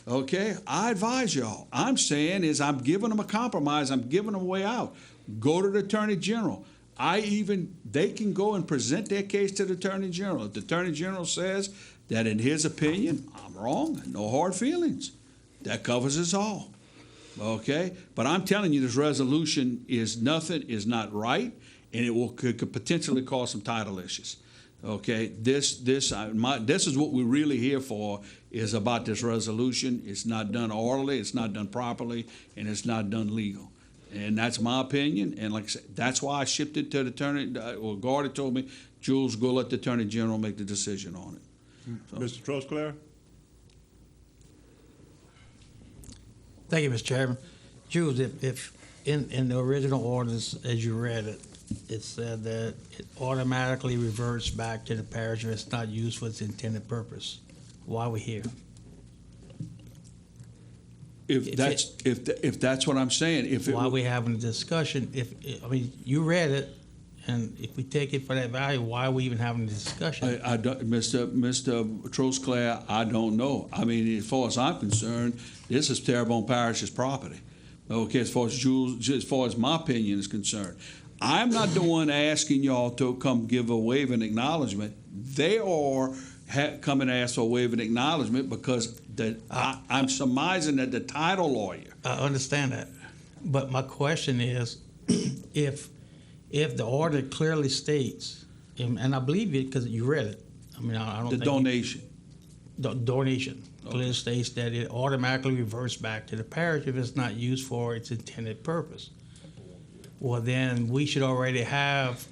Okay, I advise y'all. I'm saying is I'm giving them a compromise. I'm giving them a way out. Go to the Attorney General. They can go and present their case to the Attorney General. If the Attorney General says that in his opinion, I'm wrong, no hard feelings. That covers us all, okay? But I'm telling you, this resolution is not right, and could potentially cause some title issues, okay? This is what we're really here for, is about this resolution. It's not done orderly, it's not done properly, and it's not done legal. And that's my opinion, and like I said, that's why I shipped it to the Attorney, or Gardy told me, Jules, go let the Attorney General make the decision on it. So. Mr. Trosclair? Thank you, Mr. Chairman. Jules, if in the original ordinance, as you read it, it said that it automatically reverts back to the parish if it's not used for its intended purpose. Why are we here? If that's what I'm saying, why are we having a discussion? You read it, and if we take it for that value, why are we even having a discussion? I don't, Mr. Trosclair, I don't know. I mean, as far as I'm concerned, this is Terrebonne Parish's property. Okay, as far as my opinion is concerned, I'm not the one asking y'all to come give a waive and acknowledgement. They are come and ask for a waive and acknowledgement because I'm surmising that the title lawyer. I understand that, but my question is, if the order clearly states, and I believe it because you read it. I mean, I don't think donation. The donation clearly states that it automatically reverts back to the parish if it's not used for its intended purpose. Well, then we should already have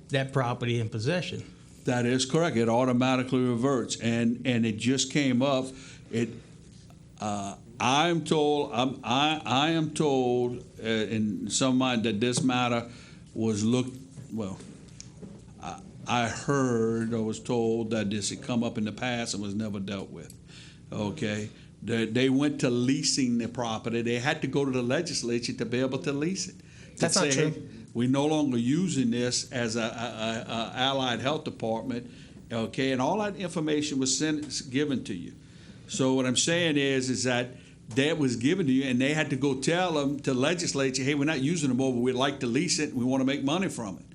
that property in possession. That is correct. It automatically reverts, and it just came up. I am told in some mind that this matter was looked. Well, I heard or was told that this had come up in the past and was never dealt with. Okay, they went to leasing the property. They had to go to the legislature to be able to lease it. That's not true. Hey, we're no longer using this as a allied health department, okay? And all that information was given to you. So what I'm saying is that was given to you, and they had to go tell them to legislature, hey, we're not using them more, but we'd like to lease it, and we want to make money from it.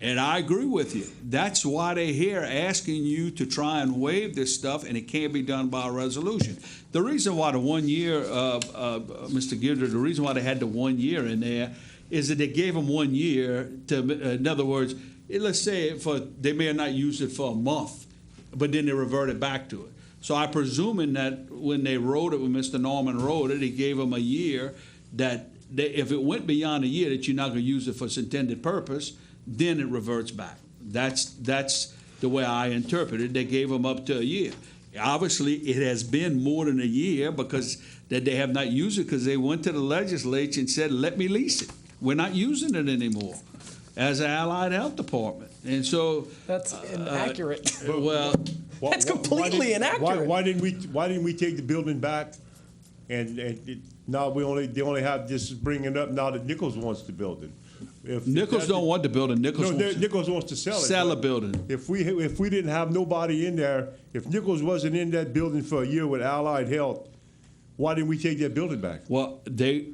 And I agree with you. That's why they're here asking you to try and waive this stuff, and it can't be done by a resolution. The reason why the 1 year, Mr. Gidder, the reason why they had the 1 year in there is that they gave them 1 year to, in other words, let's say they may have not used it for a month, but then they reverted back to it. So I'm presuming that when they wrote it, when Mr. Norman wrote it, he gave them a year that if it went beyond a year that you're not going to use it for its intended purpose, then it reverts back. That's the way I interpret it. They gave them up to a year. Obviously, it has been more than a year because that they have not used it because they went to the legislature and said, let me lease it. We're not using it anymore as an allied health department. And so That's inaccurate. well, That's completely inaccurate. Why didn't we take the building back? Now they only have this bringing up now that Nichols wants the building. If Nichols don't want the building. Nichols wants to sell it. Sell a building. If we didn't have nobody in there, if Nichols wasn't in that building for a year with Allied Health, why didn't we take that building back? Well,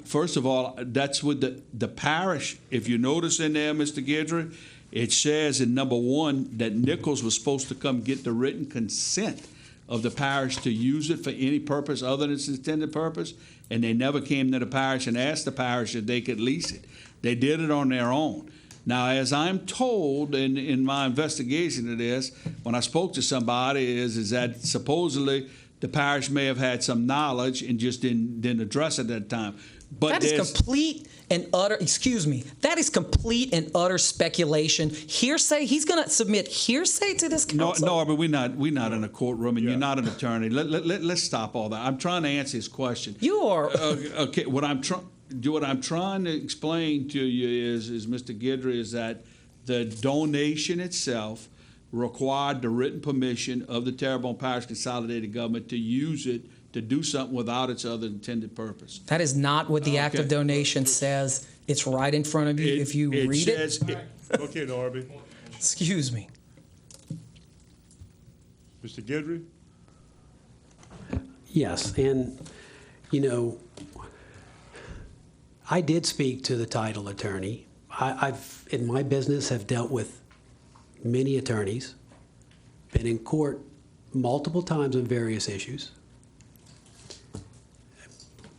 first of all, that's with the parish. If you notice in there, Mr. Guidry, it says in number 1 that Nichols was supposed to come get the written consent of the parish to use it for any purpose other than its intended purpose, and they never came to the parish and asked the parish if they could lease it. They did it on their own. Now, as I'm told in my investigation of this, when I spoke to somebody, is that supposedly the parish may have had some knowledge and just didn't address it at that time. But that is complete and utter, that is complete and utter speculation. Hearsay, he's going to submit hearsay to this council. No, but we're not in a courtroom, and you're not an attorney. Let's stop all that. I'm trying to answer his question. You are. Okay, what I'm trying to explain to you is Mr. Guidry, is that the donation itself required the written permission of the Terrebonne Parish Consolidated Government to use it to do something without its other intended purpose. That is not what the act of donation says. It's right in front of you. If you read it. Okay, Norby. Excuse me. Mr. Guidry? Yes, and, I did speak to the title attorney. I've, in my business, have dealt with many attorneys, been in court multiple times on various issues.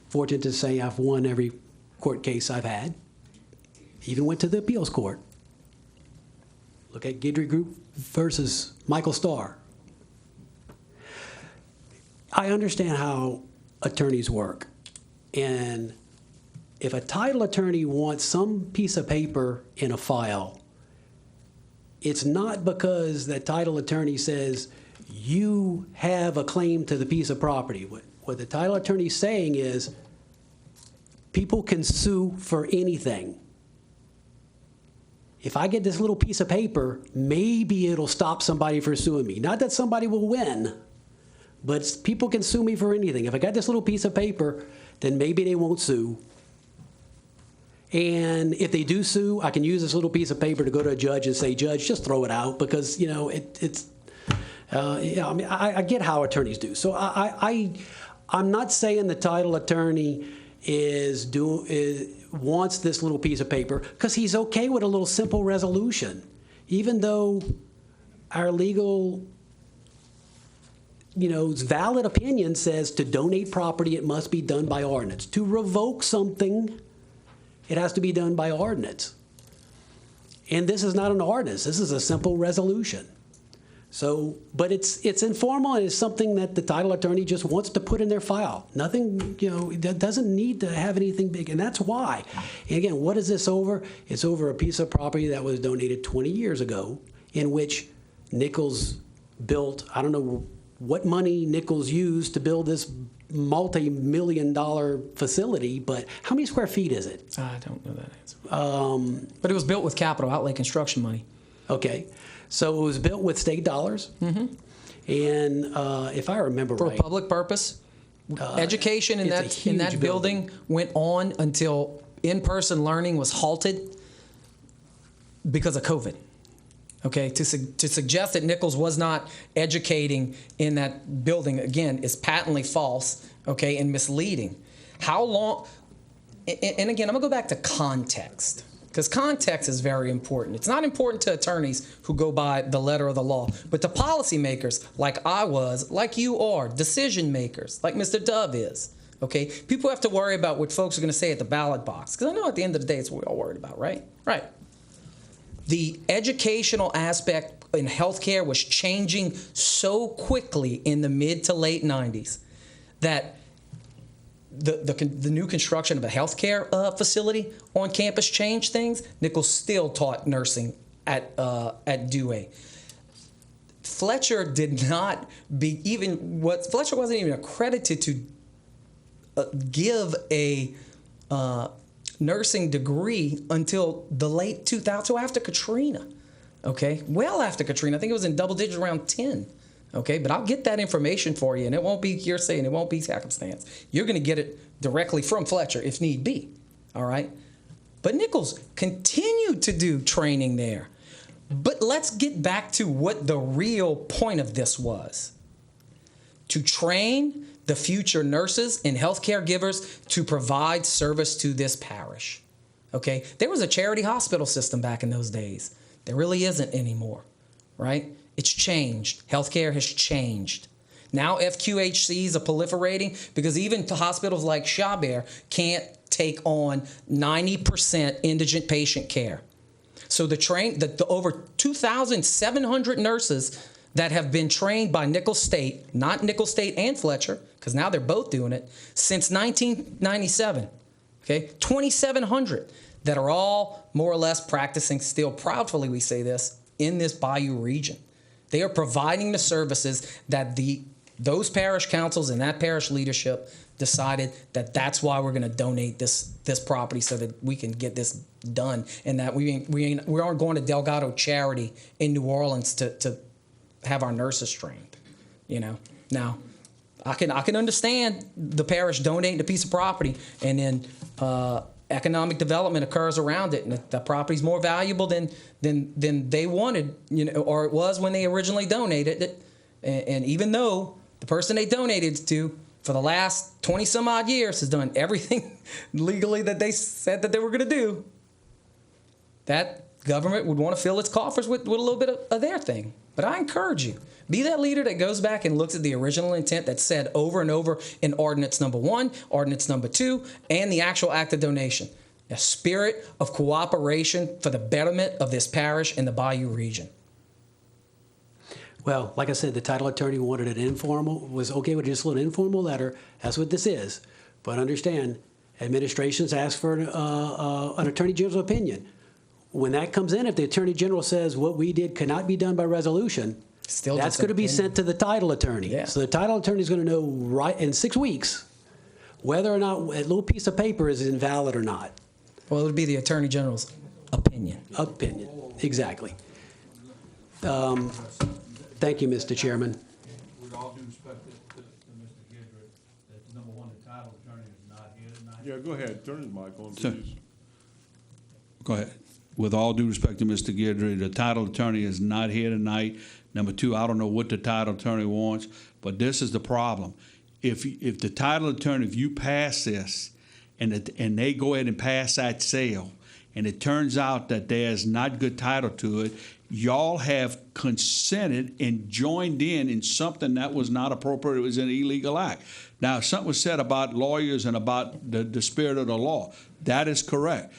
Fortunate to say I've won every court case I've had. Even went to the appeals court. Look at Guidry Group versus Michael Starr. I understand how attorneys work. And if a title attorney wants some piece of paper in a file, it's not because that title attorney says you have a claim to the piece of property. What the title attorney's saying is people can sue for anything. If I get this little piece of paper, maybe it'll stop somebody from suing me. Not that somebody will win, but people can sue me for anything. If I got this little piece of paper, then maybe they won't sue. And if they do sue, I can use this little piece of paper to go to a judge and say, Judge, just throw it out, because I get how attorneys do. So I'm not saying the title attorney wants this little piece of paper, because he's okay with a little simple resolution, even though our legal, valid opinion says to donate property, it must be done by ordinance. To revoke something, it has to be done by ordinance. And this is not an ordinance. This is a simple resolution. So, but it's informal, and it's something that the title attorney just wants to put in their file. Nothing, that doesn't need to have anything big, and that's why. And again, what is this over? It's over a piece of property that was donated 20 years ago, in which Nichols built, I don't know what money Nichols used to build this multi-million-dollar facility, but how many square feet is it? I don't know that answer. But it was built with capital outlay construction money. Okay. So it was built with state dollars. Mm-hmm. And if I remember right. For a public purpose. Education in that building went on until in-person learning was halted because of COVID. Okay, to suggest that Nichols was not educating in that building, again, is patently false, okay, and misleading. How long, and again, I'm going to go back to context, because context is very important. It's not important to attorneys who go by the letter of the law, but to policymakers like I was, like you are, decision makers, like Mr. Dove is, okay? People have to worry about what folks are going to say at the ballot box, because I know at the end of the day it's what we're all worried about, right? Right. The educational aspect in healthcare was changing so quickly in the mid to late 90s that the new construction of a healthcare facility on campus changed things. Nichols still taught nursing at Dewey. Fletcher did not Fletcher wasn't even accredited to give a nursing degree until the late 2000s, so after Katrina. Okay, well after Katrina, I think it was in double digits, around 10. Okay, but I'll get that information for you, and it won't be hearsay, and it won't be happenstance. You're going to get it directly from Fletcher if need be. All right, but Nichols continued to do training there. But let's get back to what the real point of this was: to train the future nurses and healthcare givers to provide service to this parish. Okay, there was a charity hospital system back in those days. There really isn't anymore, right? It's changed. Healthcare has changed. Now FQHCs are proliferating because even hospitals like Chabert can't take on 90% indigent patient care. So the over 2,700 nurses that have been trained by Nichols State, not Nichols State and Fletcher, because now they're both doing it, since 1997, okay? 2,700 that are all more or less practicing still, proudly we say this, in this Bayou region. They are providing the services that those parish councils and that parish leadership decided that that's why we're going to donate this property so that we can get this done, and that we aren't going to Delgado Charity in New Orleans to have our nurses trained. You know, now I can understand the parish donating a piece of property and then economic development occurs around it, and the property's more valuable than they wanted, you know, or it was when they originally donated it. And even though the person they donated to for the last 20 some odd years has done everything legally that they said that they were going to do, that government would want to fill its coffers with a little bit of their thing. But I encourage you, be that leader that goes back and looks at the original intent that's said over and over in Ordinance Number 1, Ordinance Number 2, and the actual act of donation. A spirit of cooperation for the betterment of this parish and the Bayou region. Well, like I said, the title attorney wanted an informal, was okay with just a little informal letter. That's what this is. But understand, administrations ask for an attorney general's opinion. When that comes in, if the attorney general says what we did cannot be done by resolution, that's going to be sent to the title attorney. Yeah. So the title attorney is going to know right in 6 weeks whether or not a little piece of paper is invalid or not. Well, it would be the attorney general's opinion. Opinion, exactly. Thank you, Mr. Chairman. With all due respect to Mr. Guidry, that number one, the title attorney is not here tonight. Yeah, go ahead. Turn his mic on, Sir. please. Go ahead. With all due respect to Mr. Guidry, the title attorney is not here tonight. Number two, I don't know what the title attorney wants, but this is the problem. If the title attorney, if you pass this and they go ahead and pass that sale, and it turns out that there's not good title to it, y'all have consented and joined in something that was not appropriate. It was an illegal act. Now, something was said about lawyers and about the spirit of the law. That is correct.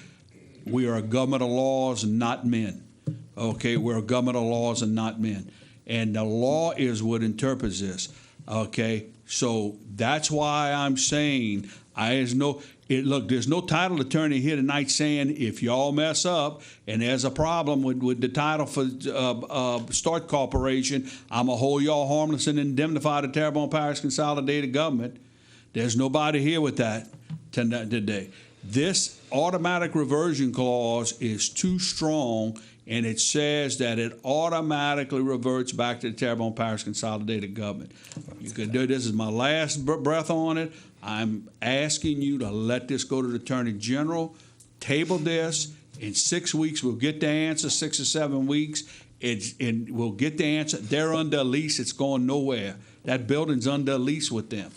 We are a government of laws, not men. Okay, we're a government of laws and not men. And the law is what interprets this. Okay, so that's why I'm saying there's no title attorney here tonight saying if y'all mess up and there's a problem with the title for Start Corporation, I'm going to hold y'all harmless and indemnify the Terrebonne Parish Consolidated Government. There's nobody here with that today. This automatic reversion clause is too strong, and it says that it automatically reverts back to the Terrebonne Parish Consolidated Government. You can do this is my last breath on it. I'm asking you to let this go to the Attorney General, table this. In 6 weeks, we'll get the answer, 6 or 7 weeks, and we'll get the answer. They're under a lease. It's going nowhere. That building's under a lease with them.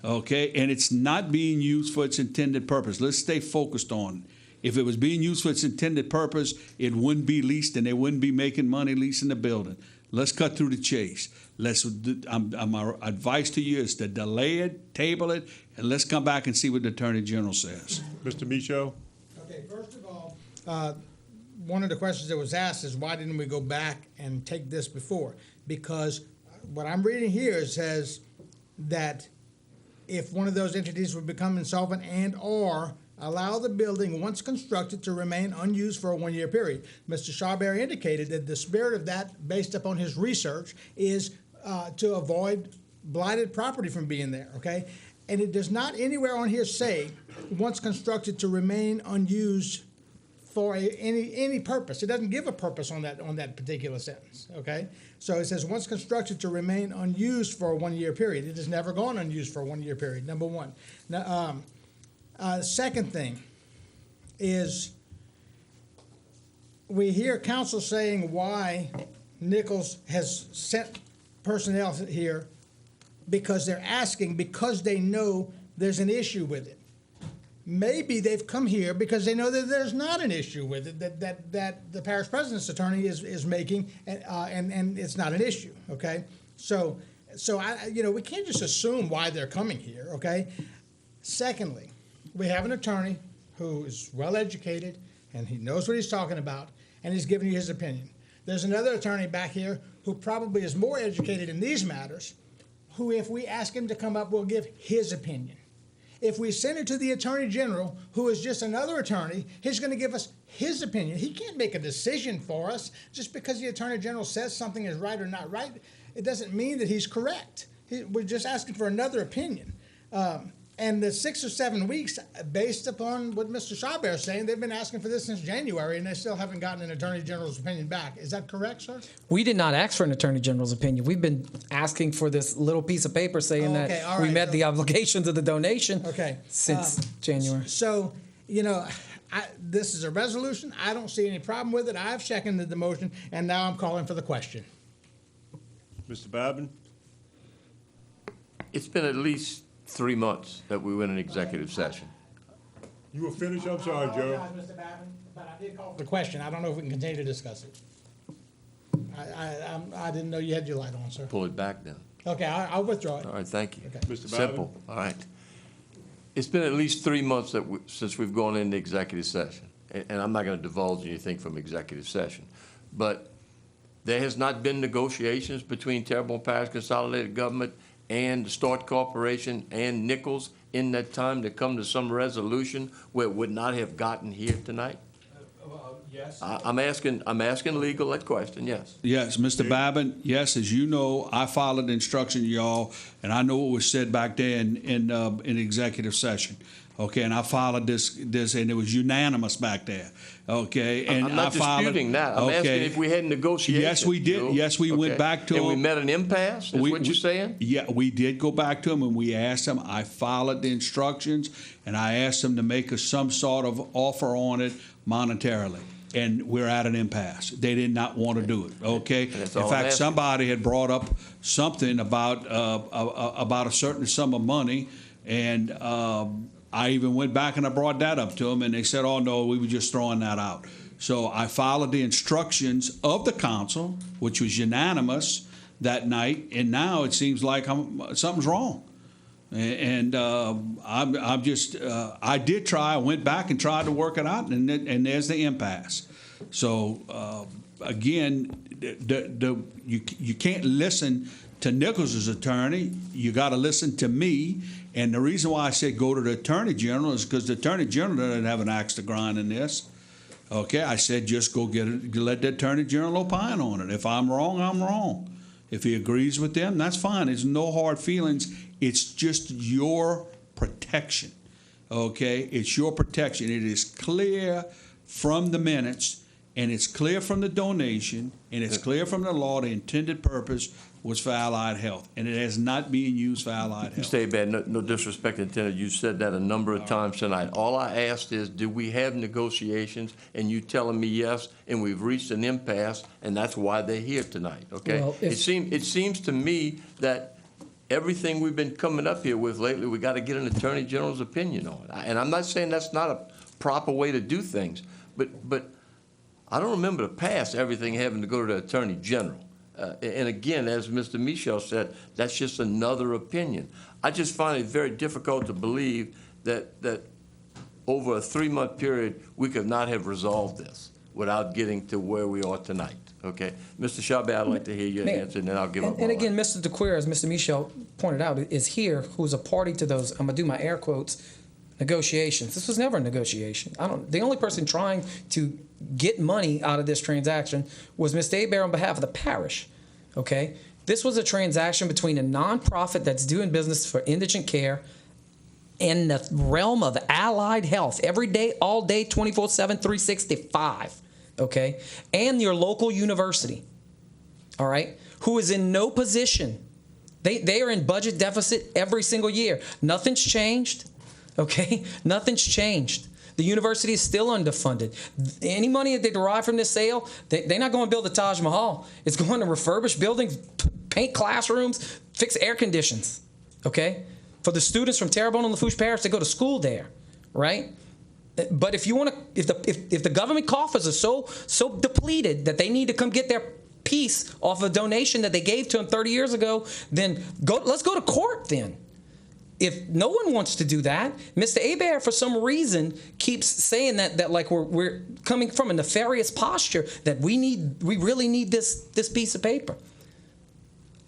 Okay, and it's not being used for its intended purpose. Let's stay focused on it. If it was being used for its intended purpose, it wouldn't be leased, and they wouldn't be making money leasing the building. Let's cut through the chase. My advice to you is to delay it, table it, and let's come back and see what the Attorney General says. Mr. Michaud? Okay, first of all, one of the questions that was asked is why didn't we go back and take this before? Because what I'm reading here says that if one of those entities would become insolvent and or allow the building once constructed to remain unused for a 1-year period. Mr. Shawberry indicated that the spirit of that, based upon his research, is to avoid blighted property from being there, okay? And it does not anywhere on here say once constructed to remain unused for any purpose. It doesn't give a purpose on that particular sentence, okay? So it says once constructed to remain unused for a 1-year period. It has never gone unused for a 1-year period, number one. Now, second thing is we hear council saying why Nichols has sent personnel here because they're asking, because they know there's an issue with it. Maybe they've come here because they know that there's not an issue with it, that the parish president's attorney is making, and it's not an issue, okay? So we can't just assume why they're coming here, okay? Secondly, we have an attorney who is well-educated, and he knows what he's talking about, and he's giving you his opinion. There's another attorney back here who probably is more educated in these matters, who, if we ask him to come up, will give his opinion. If we send it to the Attorney General, who is just another attorney, he's going to give us his opinion. He can't make a decision for us. Just because the Attorney General says something is right or not right, it doesn't mean that he's correct. We're just asking for another opinion. And the 6 or 7 weeks, based upon what Mr. Shawberry is saying, they've been asking for this since January, and they still haven't gotten an Attorney General's opinion back. Is that correct, sir? We did not ask for an Attorney General's opinion. We've been asking for this little piece of paper saying that we met the obligations of the donation since January. So, this is a resolution. I don't see any problem with it. I've seconded the motion, and now I'm calling for the question. Mr. Babin? It's been at least 3 months that we went in executive session. You were finished? I'm sorry, Joe. I apologize, Mr. Babin, but I did call for the question. I don't know if we can continue to discuss it. I didn't know you had your light on, sir. Pull it back then. Okay, I'll withdraw it. All right, thank you. Okay. Mr. Babin? Simple, all right. It's been at least 3 months since we've gone into executive session. And I'm not going to divulge anything from executive session. But there has not been negotiations between Terrebonne Parish Consolidated Government and the Start Corporation and Nichols in that time to come to some resolution where it would not have gotten here tonight? Yes. I'm asking legal that question, yes. Yes, Mr. Babin, yes, as you know, I followed the instruction, y'all, and I know what was said back there in executive session. Okay, and I followed this, and it was unanimous back there. Okay, and I'm not disputing that. I'm asking if we had negotiations. Yes, we did. Yes, we went back to and them. we met an impasse. Is what you're saying? Yeah, we did go back to them, and we asked them. I followed the instructions, and I asked them to make us some sort of offer on it monetarily. And we're at an impasse. They did not want to do it. Okay. In fact, somebody had brought up something about a certain sum of money, and I even went back and I brought that up to them, and they said, "Oh no, we were just throwing that out." So I followed the instructions of the council, which was unanimous that night, and now it seems like something's wrong. And I'm just I did try. I went back and tried to work it out, and there's the impasse. So again, you can't listen to Nichols' attorney. You got to listen to me. And the reason why I said go to the Attorney General is because the Attorney General doesn't have an axe to grind in this. Okay, I said just go get it, let the Attorney General opine on it. If I'm wrong, I'm wrong. If he agrees with them, that's fine. There's no hard feelings. It's just your protection. Okay, it's your protection. It is clear from the minutes, and it's clear from the donation, and it's clear from the law. The intended purpose was for Allied Health, and it has not been used for Allied Health. Mr. Abad, no disrespect intended. You said that a number of times tonight. All I asked is, do we have negotiations? And you telling me yes, and we've reached an impasse, and that's why they're here tonight. Okay. Well, it seems to me that everything we've been coming up here with lately, we got to get an Attorney General's opinion on. And I'm not saying that's not a proper way to do things, but I don't remember the past everything having to go to the Attorney General. And again, as Mr. Michel said, that's just another opinion. I just find it very difficult to believe that over a 3-month period, we could not have resolved this. without getting to where we are tonight, okay? Mr. Chabot, I'd like to hear your answer, and then I'll give up my And again, line. Mr. DeQuire, as Mr. Michel pointed out, is here, who's a party to those, I'm gonna do my air quotes, negotiations. This was never a negotiation. The only person trying to get money out of this transaction was Mr. Hebert on behalf of the parish, okay? This was a transaction between a nonprofit that's doing business for indigent care in the realm of allied health, every day, all day, 24/7, 365, okay? And your local university, all right, who is in no position. They are in budget deficit every single year. Nothing's changed, okay? Nothing's changed. The university is still underfunded. Any money that they derive from this sale, they're not going to build the Taj Mahal. It's going to refurbish buildings, paint classrooms, fix air conditions, okay? For the students from Terrebonne and Lafourche Parish that go to school there, right? But if you want to, if the government coffers are so depleted that they need to come get their piece off a donation that they gave to them 30 years ago, then let's go to court then. If no one wants to do that, Mr. Hebert, for some reason, keeps saying that like we're coming from a nefarious posture that we really need this piece of paper.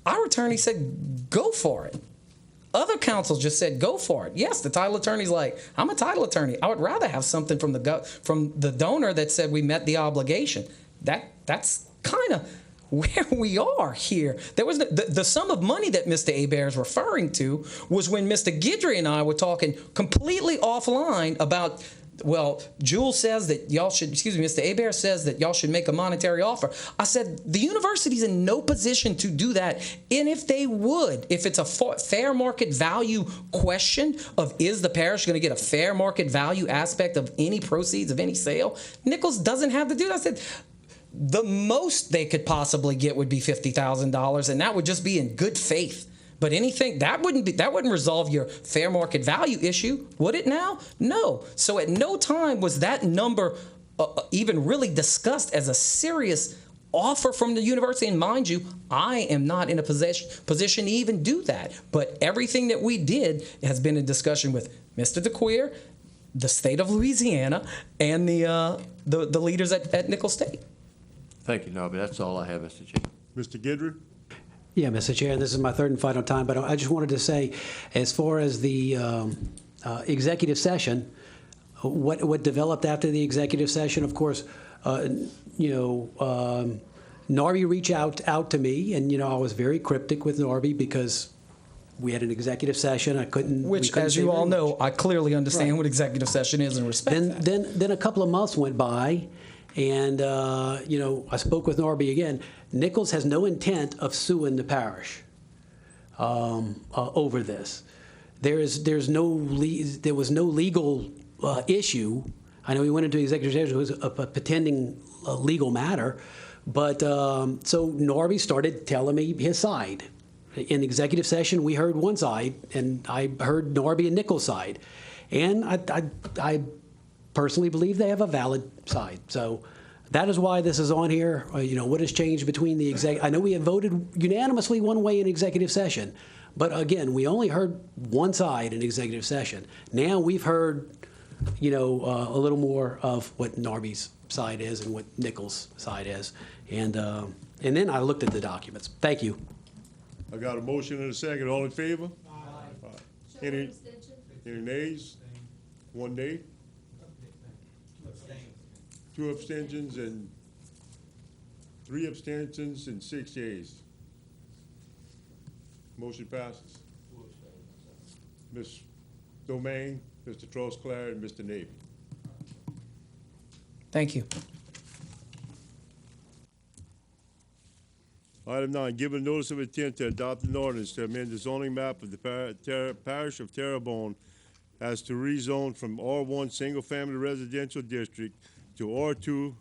Our attorney said, go for it. Other counsels just said, go for it. Yes, the title attorney's like, I'm a title attorney. I would rather have something from the donor that said we met the obligation. That's kind of where we are here. There was the sum of money that Mr. Hebert is referring to was when Mr. Guidry and I were talking completely offline about, well, Jules says that y'all should, Mr. Hebert says that y'all should make a monetary offer. I said, the university's in no position to do that. And if they would, if it's a fair market value question of is the parish going to get a fair market value aspect of any proceeds of any sale, Nichols doesn't have to do that. I said, the most they could possibly get would be $50,000, and that would just be in good faith. But anything that wouldn't resolve your fair market value issue, would it now? No. So at no time was that number even really discussed as a serious offer from the university. And mind you, I am not in a position to even do that. But everything that we did has been in discussion with Mr. DeQuire, the state of Louisiana, and the leaders at Nichols State. Thank you, Norby. That's all I have, Mr. Chair. Mr. Guidry? Yeah, Mr. Chair, this is my third and final time, but I just wanted to say, as far as the executive session, what developed after the executive session, of course, Norby reached out to me, and I was very cryptic with Norby because we had an executive session. Which, as you all know, I clearly understand what executive session is and respect that. Then a couple of months went by, and I spoke with Norby again. Nichols has no intent of suing the parish over this. There was no legal issue. I know he went into executive session. It was a pretending legal matter, but so Norby started telling me his side. In executive session, we heard one side, and I heard Norby and Nichols' side, and I personally believe they have a valid side. So that is why this is on here. What has changed between the I know we have voted unanimously one way in executive session, but again, we only heard one side in executive session. Now we've heard, a little more of what Norby's side is and what Nichols' side is, and then I looked at the documents. Thank you. I got a motion and a second. All in favor? Aye. Any nays? One nay? 2 abstentions and 3 abstentions and 6 yeas. Motion passes. Ms. Domingue, Mr. Trosclair, and Mr. Navy. Thank you. Item 9, give a notice of intent to adopt an ordinance to amend the zoning map of the parish of Terrebonne as to rezone from R1 single-family residential district to R2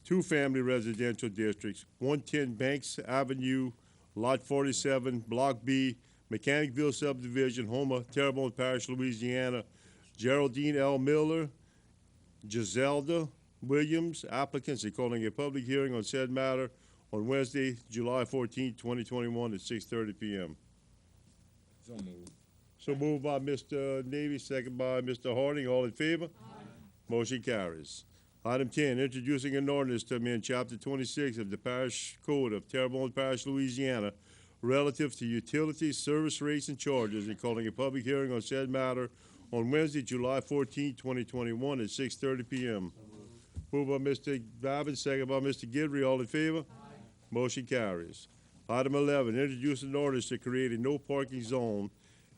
two-family residential districts, 110 Banks Avenue, Lot 47, Block B, Mechanicville subdivision, Houma, Terrebonne Parish, Louisiana. Geraldine L. Miller, Giselda Williams, applicants, are calling a public hearing on said matter on Wednesday, July 14, 2021 at 6:30 p.m. So moved. So moved by Mr. Navy, second by Mr. Harding. All in favor? Aye. Motion carries. Item 10, introducing an ordinance to amend Chapter 26 of the Parish Code of Terrebonne Parish, Louisiana, relative to utilities, service rates, and charges, and calling a public hearing on said matter on Wednesday, July 14, 2021, at 6:30 p.m. Moved by Mr. Babin, second by Mr. Guidry. All in favor? Motion carries. Item 11, introduce an ordinance to create a no parking zone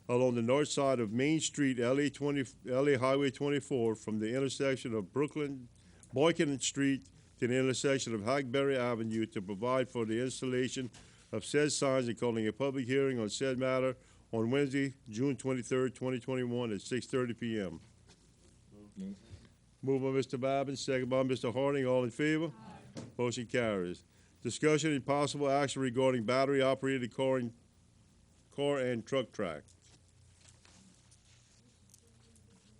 along the north side of Main Street, LA Highway 24, from the intersection of Boykin Street to the intersection of Hackberry Avenue, to provide for the installation of said signs, and calling a public hearing on said matter on Wednesday, June 23rd, 2021, at 6:30 p.m. Moved by Mr. Babin, second by Mr. Harding. All in favor? Motion carries. Discussion and possible action regarding battery-operated car and truck track.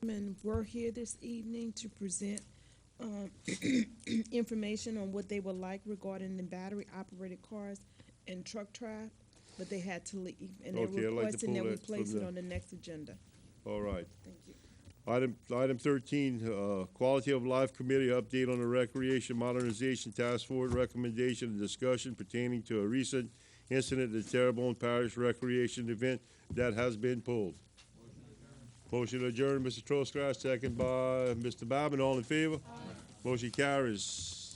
And we're here this evening to present information on what they would like regarding the battery-operated cars and truck track, but they had to leave. And they're Okay, I'd like to requesting that pull we that place from it the- on the next agenda. All right. Thank you. Item 13, Quality of Life Committee update on the Recreation Modernization Task Force recommendation and discussion pertaining to a recent incident at the Terrebonne Parish Recreation event that has been pulled. Motion adjourned, Mr. Troscraft, second by Mr. Babin. All in favor? Motion carries.